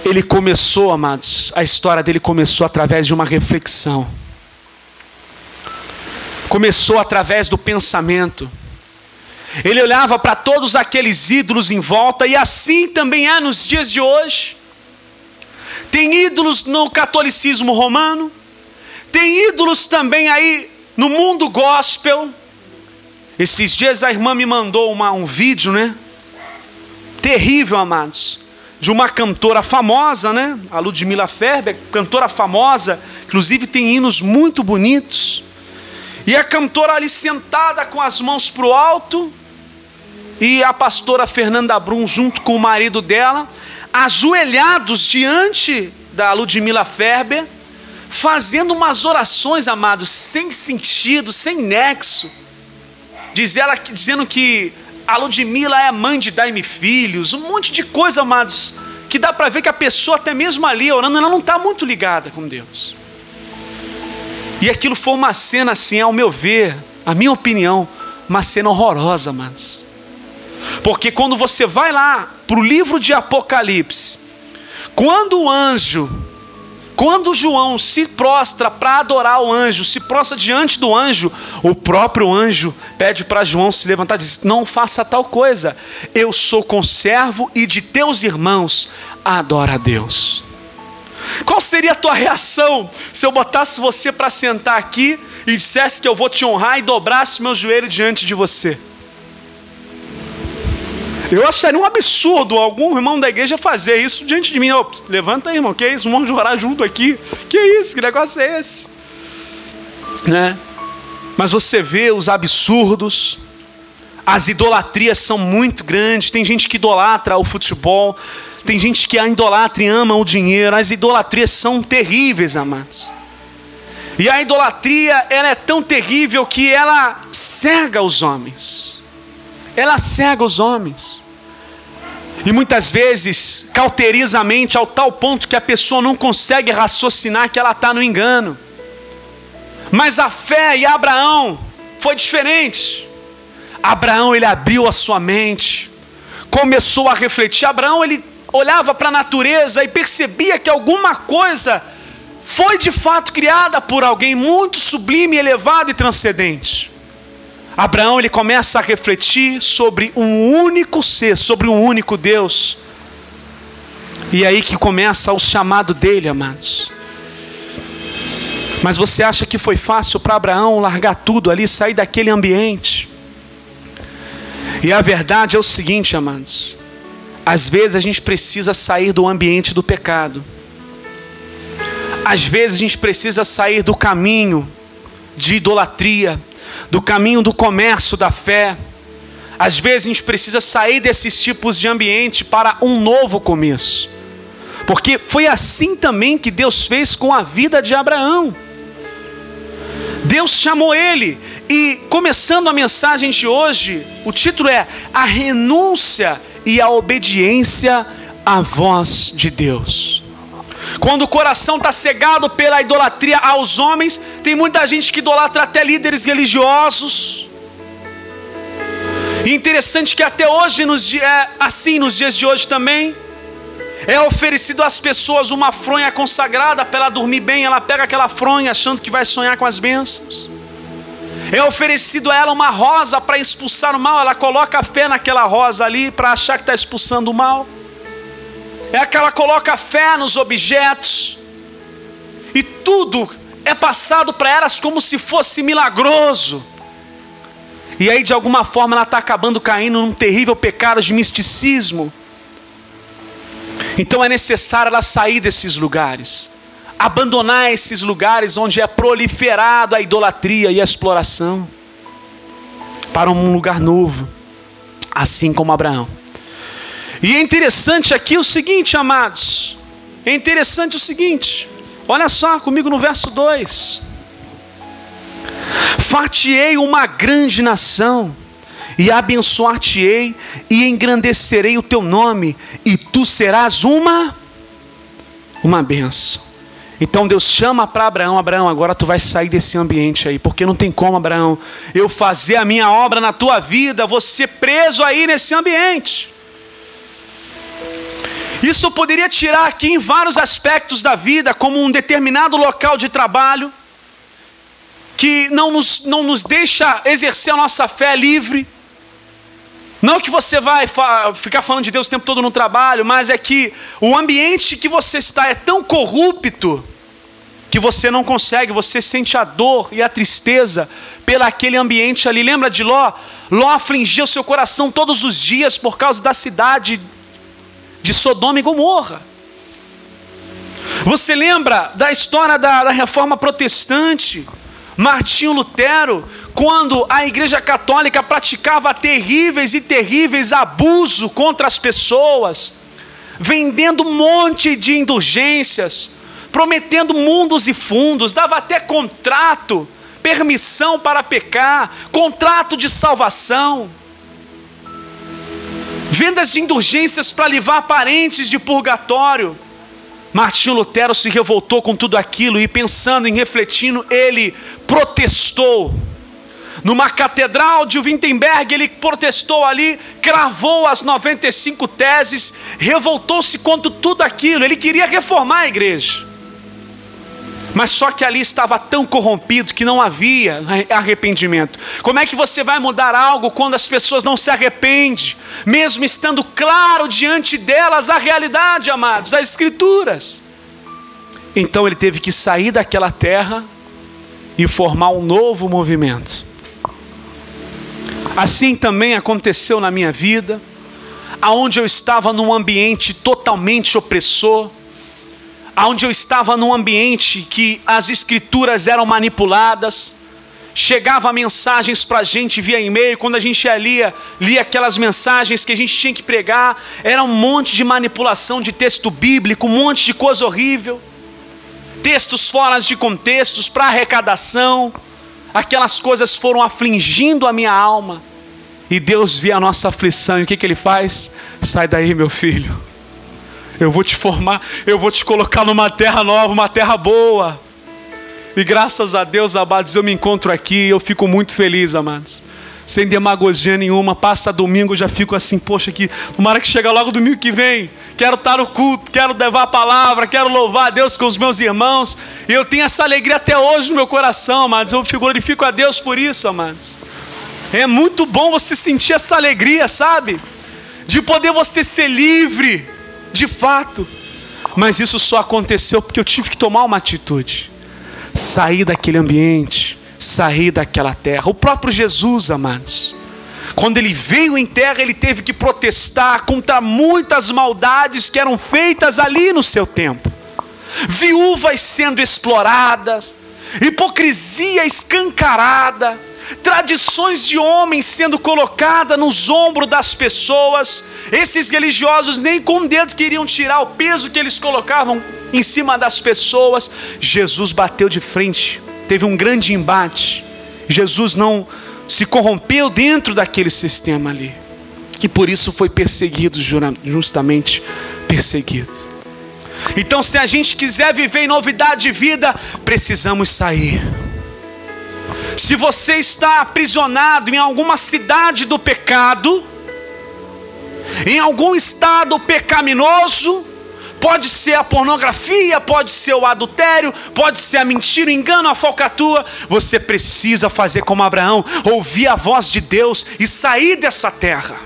Ele começou, amados, a história dele começou através de uma reflexão. Começou através do pensamento. Ele olhava para todos aqueles ídolos em volta, e assim também é nos dias de hoje. Tem ídolos no catolicismo romano, tem ídolos também aí no mundo gospel. Esses dias a irmã me mandou um vídeo, né? Terrível, amados, de uma cantora famosa, né? A Ludmila Ferber, cantora famosa, inclusive tem hinos muito bonitos. E a cantora ali sentada com as mãos para o alto, e a pastora Fernanda Brum junto com o marido dela, ajoelhados diante da Ludmila Ferber, fazendo umas orações, amados, sem sentido, sem nexo. Dizendo que a Ludmila é mãe de dar-me filhos, um monte de coisa, amados, que dá para ver que a pessoa, até mesmo ali orando, ela não está muito ligada com Deus. E aquilo foi uma cena assim, ao meu ver, a minha opinião, uma cena horrorosa, amados. Porque quando você vai lá para o livro de Apocalipse, quando João se prostra para adorar o anjo, se prostra diante do anjo, o próprio anjo pede para João se levantar e diz: não faça tal coisa, eu sou conservo e de teus irmãos adora a Deus. Qual seria a tua reação se eu botasse você para sentar aqui e dissesse que eu vou te honrar e dobrasse meu joelho diante de você? Eu acharia um absurdo algum irmão da igreja fazer isso diante de mim. Levanta aí, irmão, que é isso? Vamos orar junto aqui. Que isso? Que negócio é esse? Né? Mas você vê os absurdos, as idolatrias são muito grandes. Tem gente que idolatra o futebol, tem gente que a idolatra e ama o dinheiro. As idolatrias são terríveis, amados. E a idolatria, ela é tão terrível que ela cega os homens. Ela cega os homens. E muitas vezes cauteriza a mente ao tal ponto que a pessoa não consegue raciocinar que ela está no engano. Mas a fé e Abraão foi diferente. Abraão, ele abriu a sua mente, começou a refletir. Abraão, ele olhava para a natureza e percebia que alguma coisa foi de fato criada por alguém muito sublime, elevado e transcendente. Abraão, ele começa a refletir sobre um único ser, sobre um único Deus. E é aí que começa o chamado dele, amados. Mas você acha que foi fácil para Abraão largar tudo ali, sair daquele ambiente? E a verdade é o seguinte, amados. Às vezes a gente precisa sair do ambiente do pecado. Às vezes a gente precisa sair do caminho de idolatria, do caminho do comércio da fé. Às vezes a gente precisa sair desses tipos de ambiente para um novo começo. Porque foi assim também que Deus fez com a vida de Abraão. Deus chamou ele, e começando a mensagem de hoje, o título é A Renúncia e a Obediência à Voz de Deus. Quando o coração está cegado pela idolatria aos homens, tem muita gente que idolatra até líderes religiosos. E interessante que até hoje, assim nos dias de hoje também, é oferecido às pessoas uma fronha consagrada para ela dormir bem. Ela pega aquela fronha achando que vai sonhar com as bênçãos. É oferecido a ela uma rosa para expulsar o mal. Ela coloca a fé naquela rosa ali para achar que está expulsando o mal. É que ela coloca fé nos objetos, e tudo é passado para elas como se fosse milagroso. E aí de alguma forma ela está acabando caindo num terrível pecado de misticismo. Então é necessário ela sair desses lugares, abandonar esses lugares onde é proliferado a idolatria e a exploração. para um lugar novo, assim como Abraão. E é interessante aqui o seguinte, amados, olha só comigo no verso 2. Far-te-ei uma grande nação, e abençoar-te-ei, e engrandecerei o teu nome, e tu serás uma bênção. Então Deus chama para Abraão: Abraão, agora tu vai sair desse ambiente aí, porque não tem como, Abraão, eu fazer a minha obra na tua vida, você preso aí nesse ambiente. Isso eu poderia tirar aqui em vários aspectos da vida, como um determinado local de trabalho, que não nos deixa exercer a nossa fé livre. Não que você vai ficar falando de Deus o tempo todo no trabalho, mas é que o ambiente que você está é tão corrupto, que você não consegue, você sente a dor e a tristeza pelaquele ambiente ali. Lembra de Ló? Ló afligia o seu coração todos os dias por causa da cidade de Sodoma e Gomorra. Você lembra da história da reforma protestante? Martinho Lutero, quando a Igreja Católica praticava terríveis abusos contra as pessoas, vendendo um monte de indulgências, prometendo mundos e fundos, dava até contrato, permissão para pecar, contrato de salvação, vendas de indulgências para livrar parentes de purgatório. Martinho Lutero se revoltou com tudo aquilo e, pensando e refletindo, ele protestou. Numa catedral de Wittenberg, ele protestou ali, cravou as 95 teses, revoltou-se contra tudo aquilo. Ele queria reformar a igreja, mas só que ali estava tão corrompido que não havia arrependimento. Como é que você vai mudar algo quando as pessoas não se arrependem, mesmo estando claro diante delas a realidade, amados, das Escrituras? Então ele teve que sair daquela terra e formar um novo movimento. Assim também aconteceu na minha vida, aonde eu estava num ambiente totalmente opressor, onde eu estava num ambiente que as escrituras eram manipuladas, chegava mensagens para a gente via e-mail, quando a gente lia aquelas mensagens que a gente tinha que pregar, era um monte de manipulação de texto bíblico, um monte de coisa horrível, textos fora de contextos para arrecadação. Aquelas coisas foram afligindo a minha alma, e Deus via a nossa aflição, e o que Ele faz? Sai daí, meu filho, eu vou te formar, eu vou te colocar numa terra nova, uma terra boa. E graças a Deus, amados, eu me encontro aqui, eu fico muito feliz, amados, sem demagogia nenhuma. Passa domingo, já fico assim, poxa, tomara que chega logo domingo que vem, quero estar no culto, quero levar a palavra, quero louvar a Deus com os meus irmãos, e eu tenho essa alegria até hoje no meu coração, amados. Eu glorifico a Deus por isso, amados. É muito bom você sentir essa alegria, sabe? De poder você ser livre, de fato. Mas isso só aconteceu porque eu tive que tomar uma atitude, sair daquele ambiente, sair daquela terra. O próprio Jesus, amados, quando ele veio em terra, ele teve que protestar contra muitas maldades que eram feitas ali no seu tempo. Viúvas sendo exploradas, hipocrisia escancarada, tradições de homens sendo colocadas nos ombros das pessoas. Esses religiosos nem com o dedo queriam tirar o peso que eles colocavam em cima das pessoas. Jesus bateu de frente, teve um grande embate. Jesus não se corrompeu dentro daquele sistema ali, e por isso foi perseguido, justamente perseguido. Então, se a gente quiser viver em novidade de vida, precisamos sair. Se você está aprisionado em alguma cidade do pecado, em algum estado pecaminoso, pode ser a pornografia, pode ser o adultério, pode ser a mentira, o engano, a falcatrua, você precisa fazer como Abraão, ouvir a voz de Deus e sair dessa terra.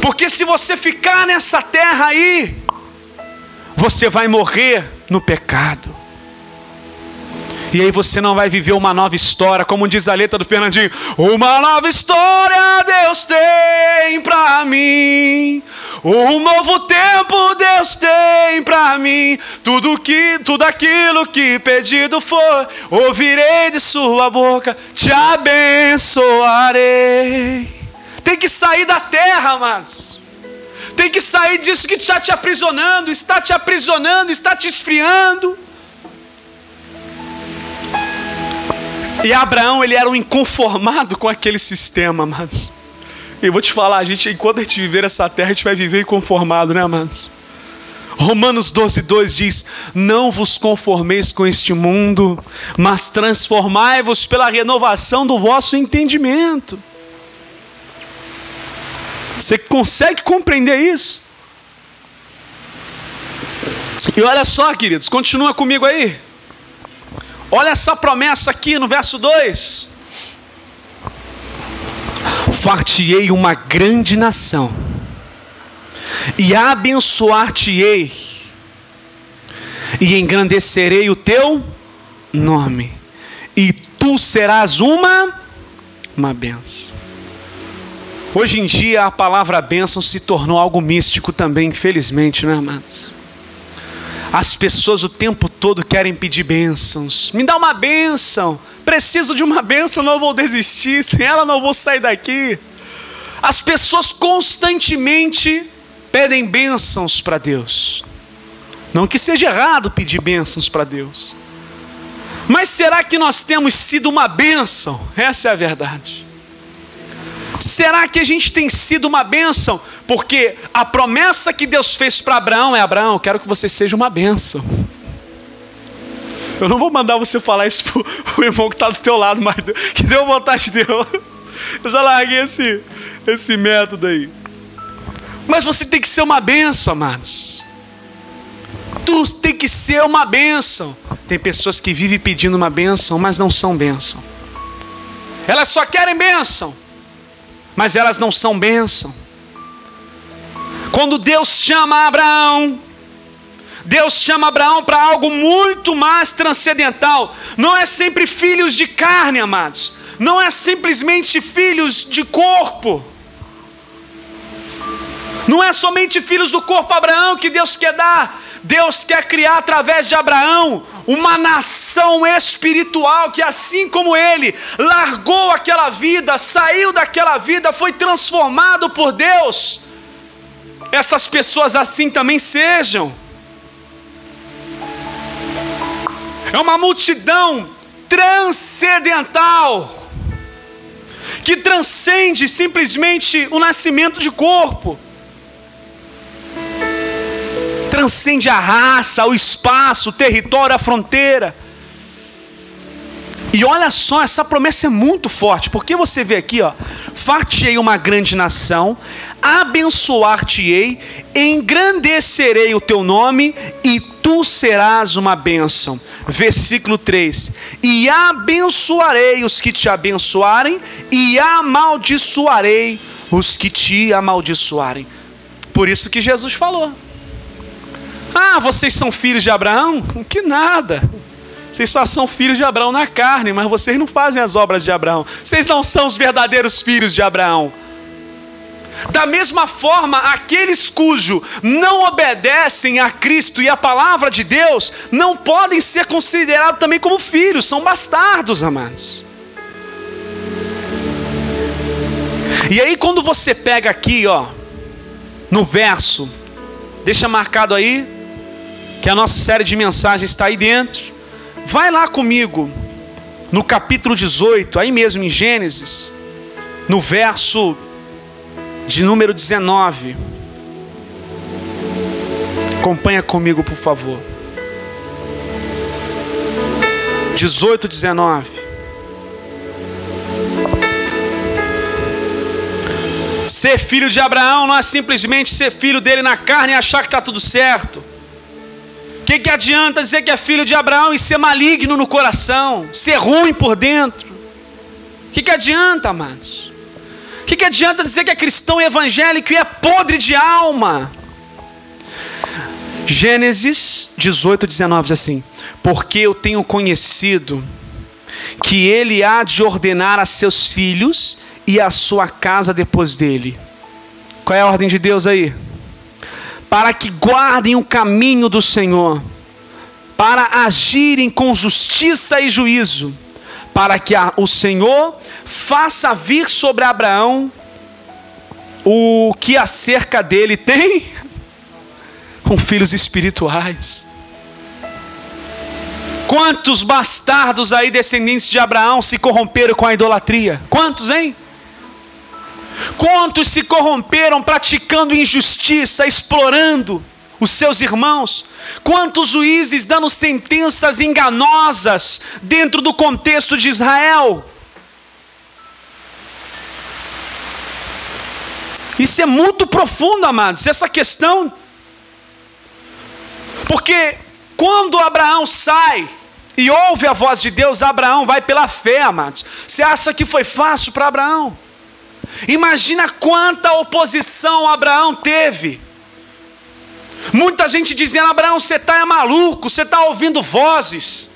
Porque se você ficar nessa terra aí, você vai morrer no pecado. E aí você não vai viver uma nova história, como diz a letra do Fernandinho. Uma nova história Deus tem pra mim. Um novo tempo Deus tem pra mim. Tudo aquilo que pedido for, ouvirei de sua boca, te abençoarei. Tem que sair da terra, amados. Tem que sair disso que está te aprisionando, está te esfriando. E Abraão, ele era um inconformado com aquele sistema, amados. E eu vou te falar, enquanto a gente viver essa terra, a gente vai viver inconformado, né, amados? Romanos 12:2 diz: não vos conformeis com este mundo, mas transformai-vos pela renovação do vosso entendimento. Você consegue compreender isso? E olha só, queridos, continua comigo aí. Olha essa promessa aqui no verso 2. Far-te-ei uma grande nação, e abençoar-te-ei, e engrandecerei o teu nome, e tu serás uma bênção. Hoje em dia a palavra bênção se tornou algo místico também, infelizmente, né, amados? As pessoas o tempo todo querem pedir bênçãos. Me dá uma bênção. Preciso de uma bênção, não vou desistir. Sem ela não vou sair daqui. As pessoas constantemente pedem bênçãos para Deus. Não que seja errado pedir bênçãos para Deus. Mas será que nós temos sido uma bênção? Essa é a verdade. Será que a gente tem sido uma bênção? Porque a promessa que Deus fez para Abraão é: Abraão, eu quero que você seja uma bênção. Eu não vou mandar você falar isso pro irmão que está do teu lado, mas que deu vontade de Deus. Eu já larguei esse método aí. Mas você tem que ser uma bênção, amados. Tu tem que ser uma bênção. Tem pessoas que vivem pedindo uma bênção, mas não são bênção. Elas só querem bênção, mas elas não são bênção. Quando Deus chama Abraão para algo muito mais transcendental. Não é sempre filhos de carne, amados. Não é simplesmente filhos de corpo. Não é somente filhos do corpo Abraão que Deus quer dar. Deus quer criar através de Abraão uma nação espiritual que, assim como ele largou aquela vida, saiu daquela vida, foi transformado por Deus, essas pessoas assim também sejam. É uma multidão transcendental, que transcende simplesmente o nascimento de corpo. Transcende a raça, o espaço, o território, a fronteira. E olha só, essa promessa é muito forte, porque você vê aqui, ó: far-te-ei uma grande nação, abençoar-te-ei, engrandecerei o teu nome, e tu serás uma bênção. Versículo 3: e abençoarei os que te abençoarem, e amaldiçoarei os que te amaldiçoarem. Por isso que Jesus falou: ah, vocês são filhos de Abraão? Que nada. Vocês só são filhos de Abraão na carne, mas vocês não fazem as obras de Abraão. Vocês não são os verdadeiros filhos de Abraão. Da mesma forma, aqueles cujo não obedecem a Cristo e a palavra de Deus, não podem ser considerados também como filhos, são bastardos, amados. E aí quando você pega aqui, ó, no verso, deixa marcado aí, que a nossa série de mensagens está aí dentro. Vai lá comigo, no capítulo 18, aí mesmo em Gênesis, no verso de número 19. Acompanha comigo, por favor. 18, 19. Ser filho de Abraão não é simplesmente ser filho dele na carne e achar que está tudo certo. O que adianta dizer que é filho de Abraão e ser maligno no coração, ser ruim por dentro? O que adianta, amados? O que adianta dizer que é cristão evangélico e é podre de alma? Gênesis 18, 19 diz assim: porque eu tenho conhecido que ele há de ordenar a seus filhos e a sua casa depois dele. Qual é a ordem de Deus aí? Para que guardem o caminho do Senhor, para agirem com justiça e juízo, para que o Senhor faça vir sobre Abraão o que acerca dele tem com filhos espirituais. Quantos bastardos aí, descendentes de Abraão, se corromperam com a idolatria? Quantos, hein? Quantos se corromperam praticando injustiça, explorando os seus irmãos? Quantos juízes dando sentenças enganosas dentro do contexto de Israel? Isso é muito profundo, amados, essa questão. Porque quando Abraão sai e ouve a voz de Deus, Abraão vai pela fé, amados. Você acha que foi fácil para Abraão? Imagina quanta oposição Abraão teve. Muita gente dizendo: Abraão, você está maluco, você está ouvindo vozes.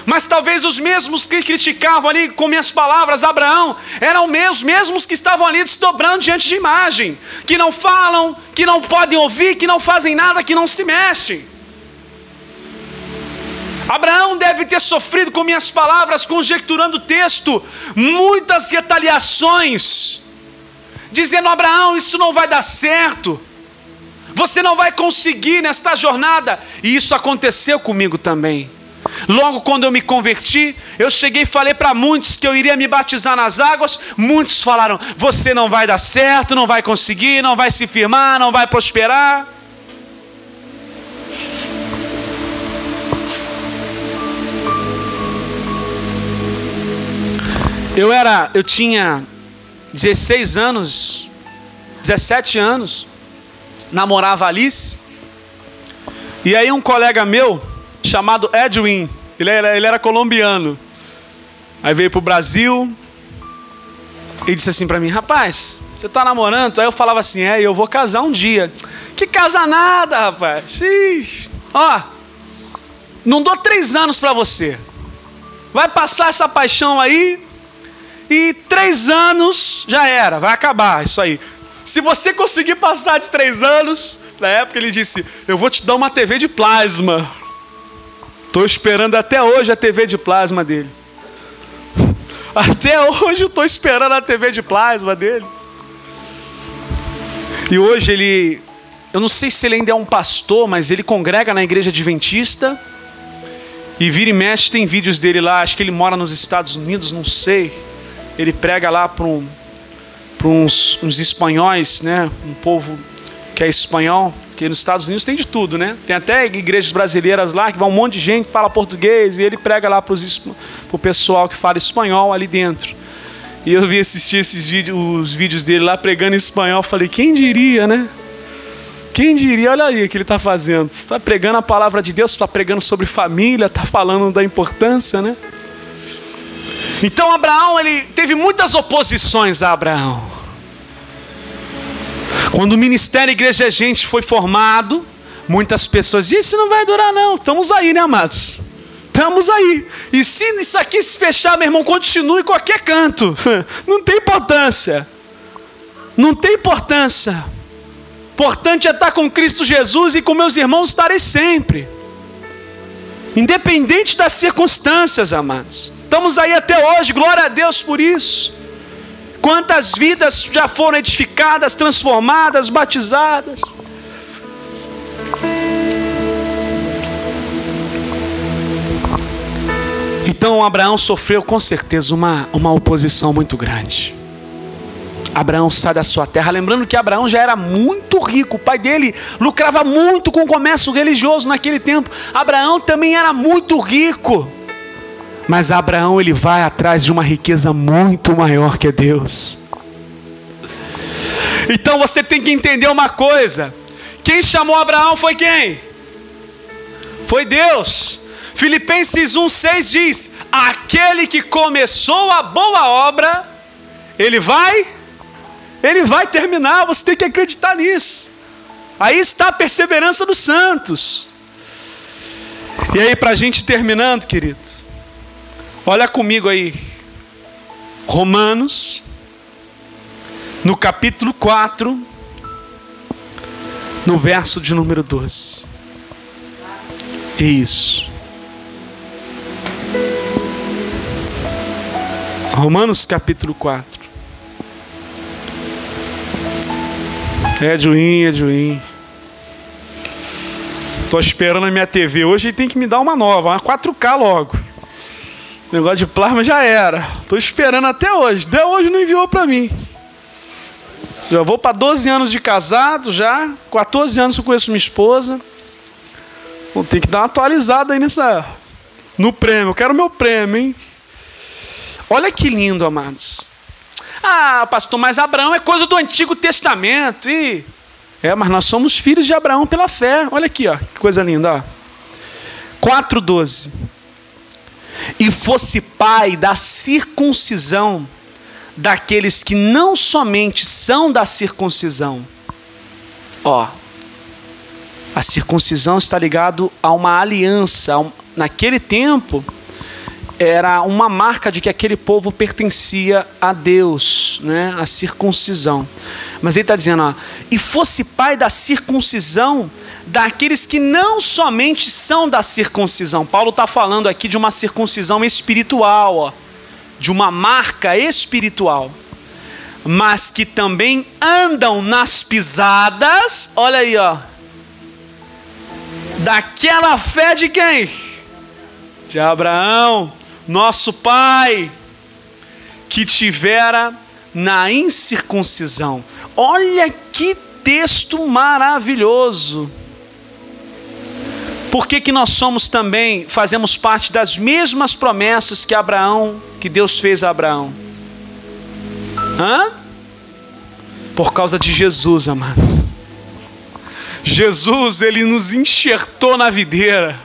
Mas talvez os mesmos que criticavam ali com minhas palavras Abraão, eram os mesmos que estavam ali desdobrando diante de imagem, que não falam, que não podem ouvir, que não fazem nada, que não se mexem. Abraão deve ter sofrido com minhas palavras, conjecturando o texto, muitas retaliações, dizendo: Abraão, isso não vai dar certo, você não vai conseguir nesta jornada. E isso aconteceu comigo também. Logo quando eu me converti, eu cheguei e falei para muitos que eu iria me batizar nas águas. Muitos falaram: você não vai dar certo, não vai conseguir, não vai se firmar, não vai prosperar. Eu tinha 16 anos, 17 anos, namorava a Alice, e aí um colega meu, chamado Edwin, ele era colombiano, aí veio para o Brasil, e disse assim para mim: rapaz, você está namorando? Aí eu falava assim: eu vou casar um dia. Que casa nada, rapaz, ó, não dou 3 anos para você, vai passar essa paixão aí, e 3 anos já era, vai acabar isso aí. Se você conseguir passar de 3 anos, na época ele disse: eu vou te dar uma TV de plasma. Estou esperando até hoje a TV de plasma dele. Até hoje eu estou esperando a TV de plasma dele. E hoje eu não sei se ele ainda é um pastor, mas ele congrega na igreja adventista. E vira e mexe, tem vídeos dele lá, acho que ele mora nos Estados Unidos, não sei. Ele prega lá para uns espanhóis, né? Um povo que é espanhol, que nos Estados Unidos tem de tudo, né? Tem até igrejas brasileiras lá que vai um monte de gente que fala português, e ele prega lá para o pessoal que fala espanhol ali dentro. E eu vi assistir os vídeos dele lá pregando em espanhol. Falei: quem diria, né? Quem diria? Olha aí o que ele está fazendo. Está pregando a palavra de Deus, está pregando sobre família, está falando da importância, né? Então Abraão, ele teve muitas oposições a Abraão. Quando o Ministério Igreja Gente foi formado, muitas pessoas diziam: isso não vai durar não. Estamos aí, né, amados? Estamos aí. E se isso aqui se fechar, meu irmão, continue em qualquer canto. Não tem importância. Não tem importância. Importante é estar com Cristo Jesus e com meus irmãos estarei sempre. Independente das circunstâncias, amados. Estamos aí até hoje, glória a Deus por isso. Quantas vidas já foram edificadas, transformadas, batizadas. Então Abraão sofreu com certeza uma oposição muito grande. Abraão sai da sua terra, lembrando que Abraão já era muito rico, o pai dele lucrava muito com o comércio religioso naquele tempo. Abraão também era muito rico, mas Abraão ele vai atrás de uma riqueza muito maior que Deus. Então você tem que entender uma coisa: quem chamou Abraão foi quem? Foi Deus. Filipenses 1,6 diz: aquele que começou a boa obra, ele vai terminar. Você tem que acreditar nisso. Aí está a perseverança dos santos. E aí, para a gente terminando, queridos, olha comigo aí, Romanos, no capítulo 4, no verso de número 12. Isso. Romanos capítulo 4. Edwin. Tô esperando a minha TV. Hoje ele tem que me dar uma nova, uma 4K logo. O negócio de plasma já era. Tô esperando até hoje. Até hoje não enviou para mim. Já vou para 12 anos de casado já. 14 anos que eu conheço minha esposa. Vou ter que dar uma atualizada aí no prêmio. Eu quero meu prêmio, hein? Olha que lindo, amados. Ah, pastor, mas Abraão é coisa do Antigo Testamento. Mas nós somos filhos de Abraão pela fé. Olha aqui, ó, que coisa linda. 4:12. E fosse pai da circuncisão daqueles que não somente são da circuncisão. A circuncisão está ligado a uma aliança. Naquele tempo, era uma marca de que aquele povo pertencia a Deus, né? A circuncisão. Mas ele está dizendo, e fosse pai da circuncisão daqueles que não somente são da circuncisão. Paulo está falando aqui de uma circuncisão espiritual, de uma marca espiritual, mas que também andam nas pisadas, olha aí, daquela fé de quem? De Abraão, nosso pai, que tivera na incircuncisão. Olha que texto maravilhoso. Por que nós somos também, fazemos parte das mesmas promessas que Abraão, que Deus fez a Abraão? Por causa de Jesus, amados. Jesus, ele nos enxertou na videira.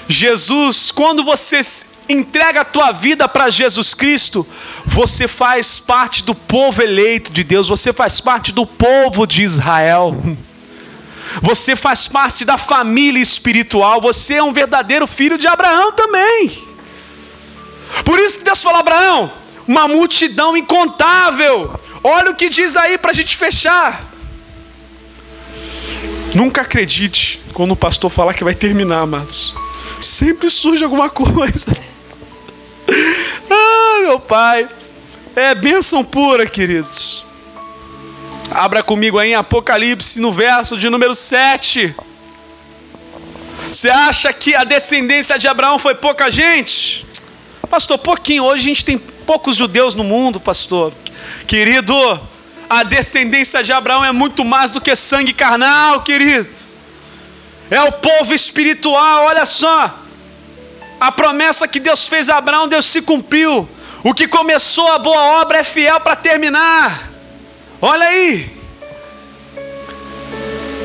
Jesus, quando você entrega a tua vida para Jesus Cristo, você faz parte do povo eleito de Deus, você faz parte do povo de Israel, você faz parte da família espiritual, você é um verdadeiro filho de Abraão também. Por isso que Deus falou: Abraão, uma multidão incontável. Olha o que diz aí para a gente fechar. Nunca acredite quando o pastor falar que vai terminar, amados. Sempre surge alguma coisa. Meu pai. É bênção pura, queridos. Abra comigo aí em Apocalipse, no verso de número 7. Você acha que a descendência de Abraão foi pouca gente? Pastor, pouquinho. Hoje a gente tem poucos judeus no mundo, pastor. Querido, a descendência de Abraão é muito mais do que sangue carnal, queridos. É o povo espiritual, olha só. A promessa que Deus fez a Abraão, Deus se cumpriu. O que começou a boa obra é fiel para terminar. Olha aí.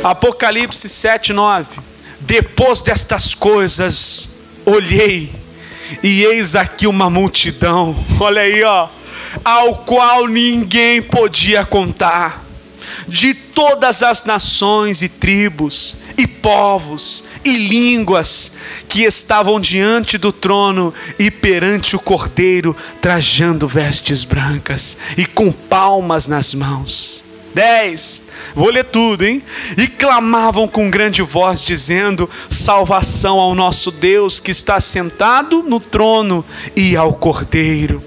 Apocalipse 7:9. Depois destas coisas, olhei, e eis aqui uma multidão. Olha aí, ao qual ninguém podia contar, de todas as nações e tribos, e povos, e línguas, que estavam diante do trono e perante o Cordeiro, trajando vestes brancas e com palmas nas mãos. 10, vou ler tudo, hein? E clamavam com grande voz, dizendo: salvação ao nosso Deus, que está sentado no trono, e ao Cordeiro.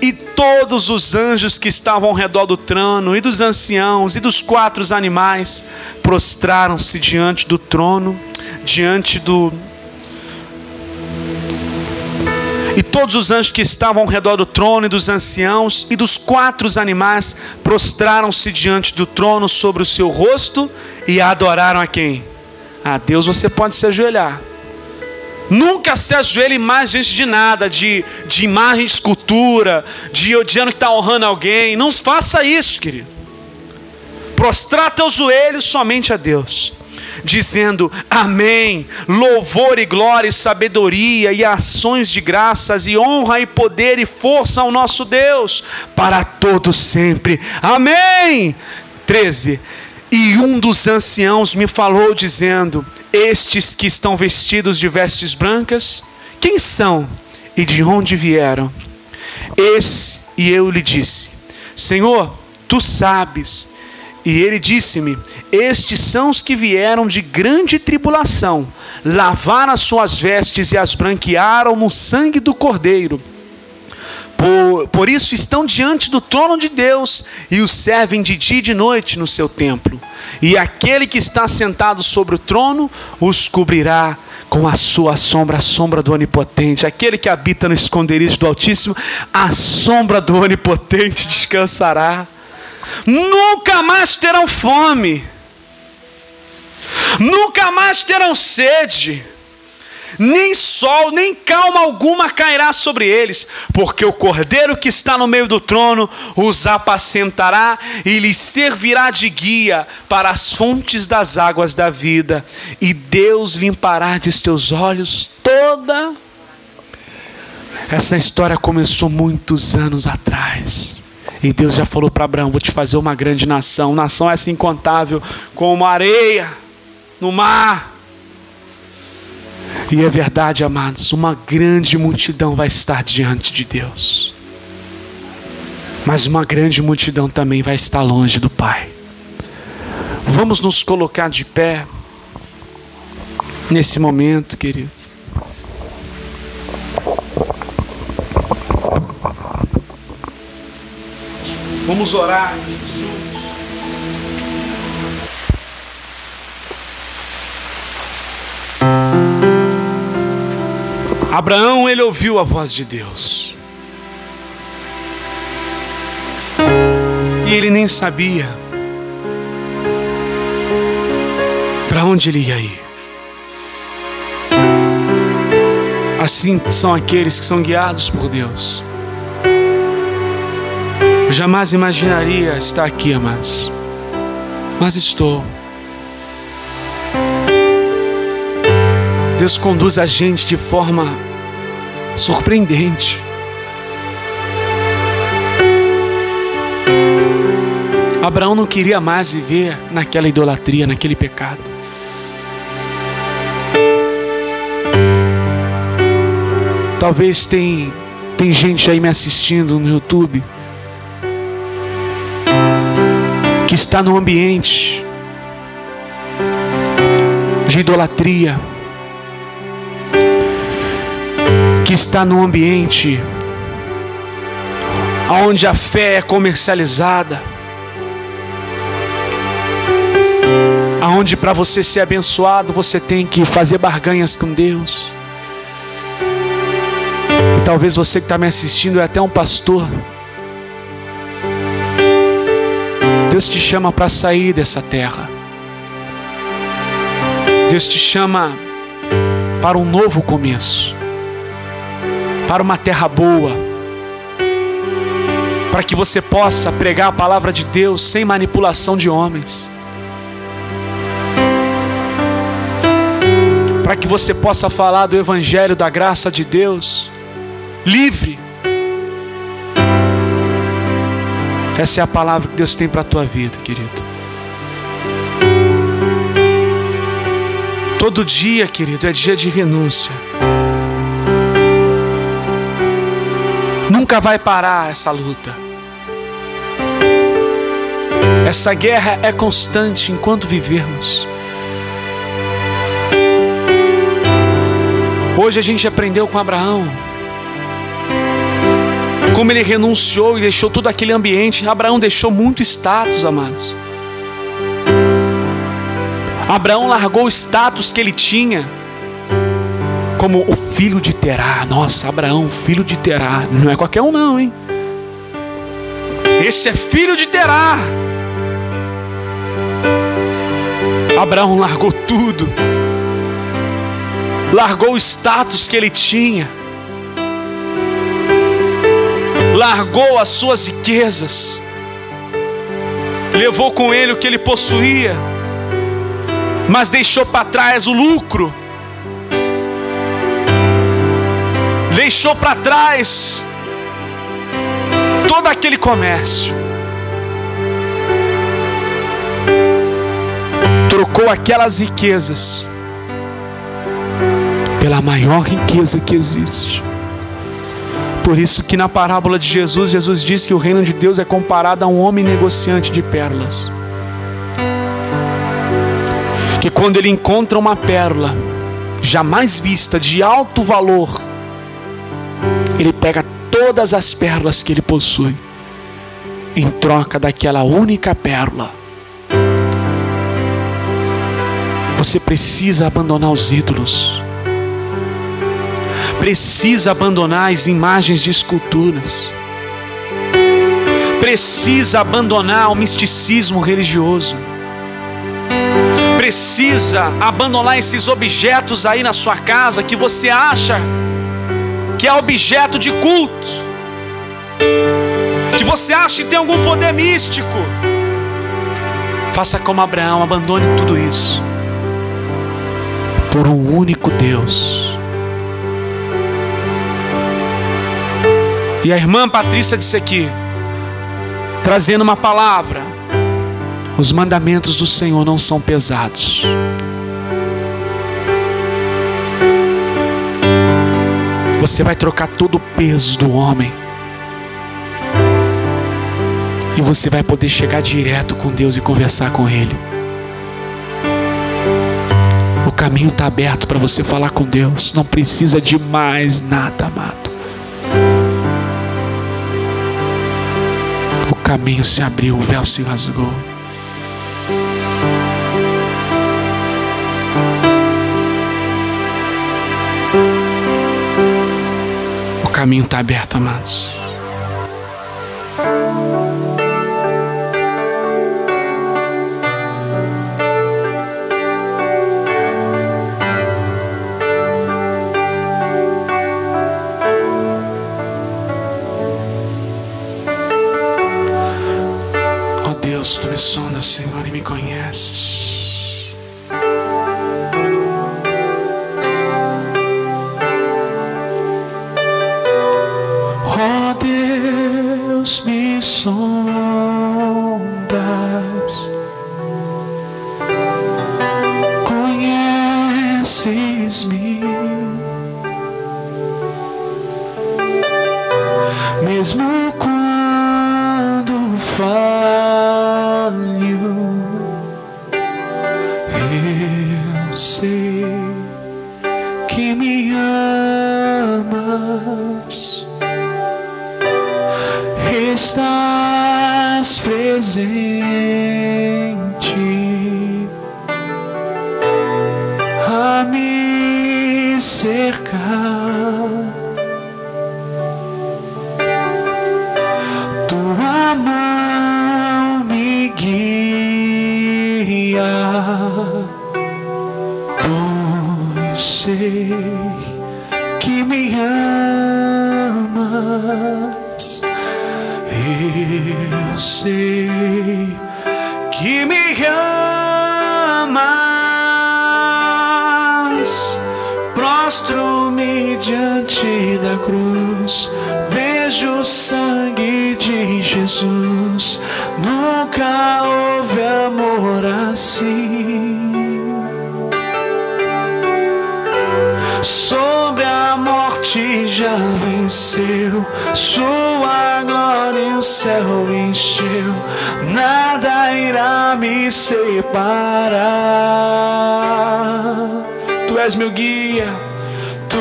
E todos os anjos que estavam ao redor do trono, e dos anciãos, e dos 4 animais, prostraram-se diante do trono, E todos os anjos que estavam ao redor do trono, e dos anciãos, e dos 4 animais, prostraram-se diante do trono sobre o seu rosto, e adoraram a quem? A Deus. Você pode se ajoelhar. Nunca se ajoelhe mais diante de nada, de imagem, de escultura, dizendo que está honrando alguém. Não faça isso, querido. Prostrar teus joelhos somente a Deus, dizendo: amém, louvor e glória e sabedoria e ações de graças e honra e poder e força ao nosso Deus, para todos sempre, amém. 13, E um dos anciãos me falou dizendo: estes que estão vestidos de vestes brancas, quem são e de onde vieram? E eu lhe disse: Senhor, tu sabes. E ele disse-me: estes são os que vieram de grande tribulação, lavaram as suas vestes e as branquearam no sangue do Cordeiro. Por isso estão diante do trono de Deus e o servem de dia e de noite no seu templo. E aquele que está sentado sobre o trono os cobrirá com a sua sombra, a sombra do Onipotente. Aquele que habita no esconderijo do Altíssimo, a sombra do Onipotente descansará. Nunca mais terão fome, nunca mais terão sede, nem sol, nem calma alguma cairá sobre eles, porque o Cordeiro que está no meio do trono os apacentará e lhes servirá de guia para as fontes das águas da vida, e Deus limpará de teus olhos toda. Essa história começou muitos anos atrás, e Deus já falou para Abraão: vou te fazer uma grande nação. Nação essa incontável como a areia no mar. E é verdade, amados, uma grande multidão vai estar diante de Deus, mas uma grande multidão também vai estar longe do Pai. Vamos nos colocar de pé nesse momento, queridos. Vamos orar juntos. Abraão, ele ouviu a voz de Deus. E ele nem sabia para onde ele ia ir. Assim são aqueles que são guiados por Deus. Eu jamais imaginaria estar aqui, amados, mas estou. Deus conduz a gente de forma surpreendente. Abraão não queria mais viver naquela idolatria, naquele pecado. Talvez tem gente aí me assistindo no YouTube que está num ambiente de idolatria, que está num ambiente onde a fé é comercializada, onde para você ser abençoado você tem que fazer barganhas com Deus. E talvez você que está me assistindo é até um pastor. Deus te chama para sair dessa terra. Deus te chama para um novo começo, para uma terra boa, para que você possa pregar a palavra de Deus sem manipulação de homens, para que você possa falar do evangelho da graça de Deus livre. Essa é a palavra que Deus tem para a tua vida, querido. Todo dia, querido, é dia de renúncia. Nunca vai parar essa luta. Essa guerra é constante enquanto vivermos. Hoje a gente aprendeu com Abraão como ele renunciou e deixou todo aquele ambiente. Abraão deixou muito status, amados. Abraão largou o status que ele tinha como o filho de Terá. Nossa, Abraão, filho de Terá. Não é qualquer um não, hein? Esse é filho de Terá. Abraão largou tudo. Largou o status que ele tinha. Largou as suas riquezas. Levou com ele o que ele possuía, mas deixou para trás o lucro. Deixou para trás todo aquele comércio. trocou aquelas riquezas pela maior riqueza que existe. Por isso que na parábola de Jesus, Jesus diz que o reino de Deus é comparado a um homem negociante de pérolas. Que quando ele encontra uma pérola jamais vista, de alto valor, ele pega todas as pérolas que ele possui em troca daquela única pérola. Você precisa abandonar os ídolos. Precisa abandonar as imagens de esculturas. Precisa abandonar o misticismo religioso. Precisa abandonar esses objetos aí na sua casa que você acha que é objeto de culto, que você acha que tem algum poder místico. Faça como Abraão, abandone tudo isso por um único Deus. E a irmã Patrícia disse aqui, trazendo uma palavra: os mandamentos do Senhor não são pesados. Você vai trocar todo o peso do homem e você vai poder chegar direto com Deus e conversar com Ele. O caminho está aberto para você falar com Deus. Não precisa de mais nada, amado. O caminho se abriu, o véu se rasgou. O caminho está aberto, amados. Oh Deus, Tu me sondas, Senhor, e me conheces. Me sondas, conheces-me, mesmo quando falho, eu sei que me amas. Estás presente a me cercar. Tua mão me guia, pois sei que me amas. Eu sei que me amas. Prostro-me diante da cruz, vejo o sangue de Jesus. Nunca houve amor assim. Sobre a morte já venceu, sua glória o céu encheu. Nada irá me separar. Tu és meu guia, Tu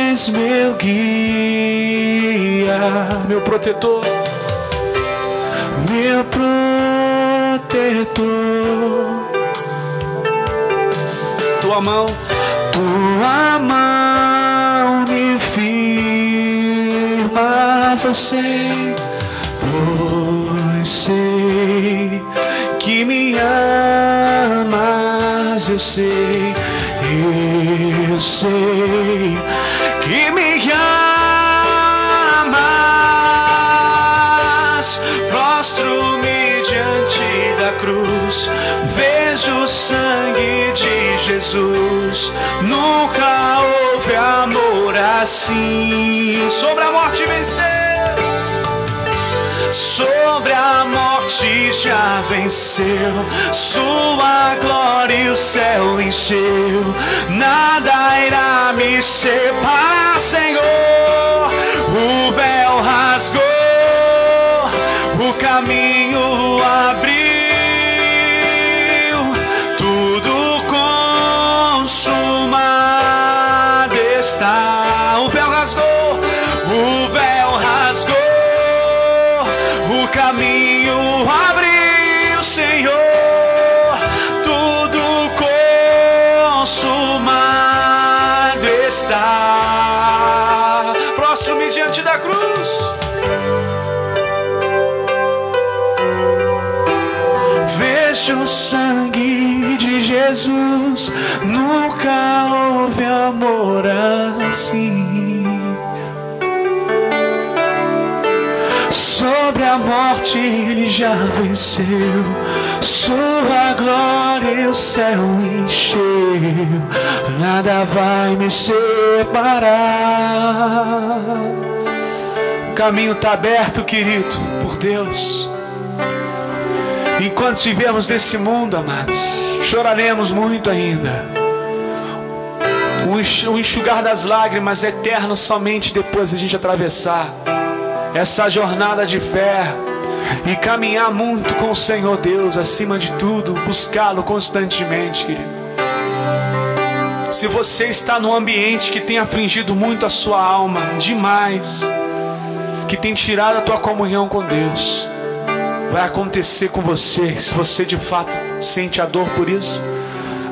és meu guia, meu protetor, meu protetor. Tua mão me firma, você, pois sei que me amas. Eu sei que me amas. Prostro-me diante da cruz, vejo o sangue de Jesus. Nunca houve amor assim. Sobre a morte venceu, sobre a morte já venceu, sua glória e o céu encheu, nada irá me separar, Senhor. O véu rasgou, o caminho abriu, tudo consumado está. O véu rasgou, o véu rasgou, o caminho abriu, Senhor, tudo consumado está. Prostro-me diante da cruz. Vejo o sangue de Jesus, nunca houve amor assim. Sobre a morte ele já venceu, sua glória e o céu encheu, nada vai me separar. O caminho está aberto, querido, por Deus. Enquanto estivermos nesse mundo, amados, choraremos muito ainda. O enxugar das lágrimas é eterno somente depois de a gente atravessar essa jornada de fé e caminhar muito com o Senhor Deus, acima de tudo, buscá-lo constantemente, querido. Se você está num ambiente que tem afligido muito a sua alma, demais, que tem tirado a tua comunhão com Deus, vai acontecer com você, se você de fato sente a dor por isso,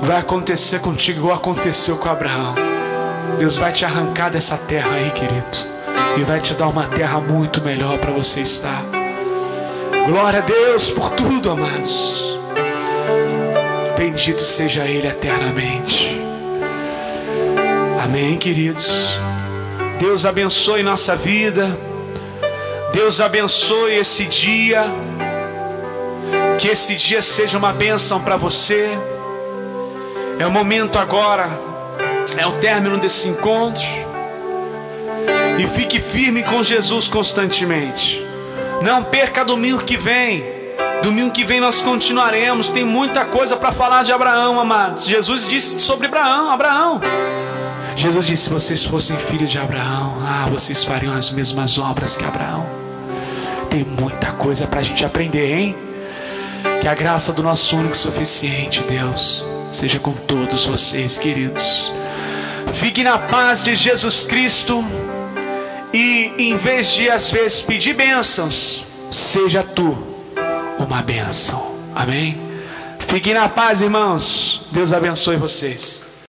vai acontecer contigo igual aconteceu com Abraão. Deus vai te arrancar dessa terra aí, querido, e vai te dar uma terra muito melhor para você estar. Glória a Deus por tudo, amados. Bendito seja Ele eternamente. Amém, queridos. Deus abençoe nossa vida. Deus abençoe esse dia. Que esse dia seja uma bênção para você. É o momento agora, é o término desse encontro. E fique firme com Jesus constantemente. Não perca domingo que vem. Domingo que vem nós continuaremos. Tem muita coisa para falar de Abraão, amados. Jesus disse sobre Abraão. Jesus disse: se vocês fossem filhos de Abraão, vocês fariam as mesmas obras que Abraão. Tem muita coisa para a gente aprender, hein? Que a graça do nosso único e suficiente Deus seja com todos vocês, queridos. Fique na paz de Jesus Cristo. E em vez de às vezes pedir bênçãos, seja tu uma bênção. Amém? Fiquem na paz, irmãos. Deus abençoe vocês.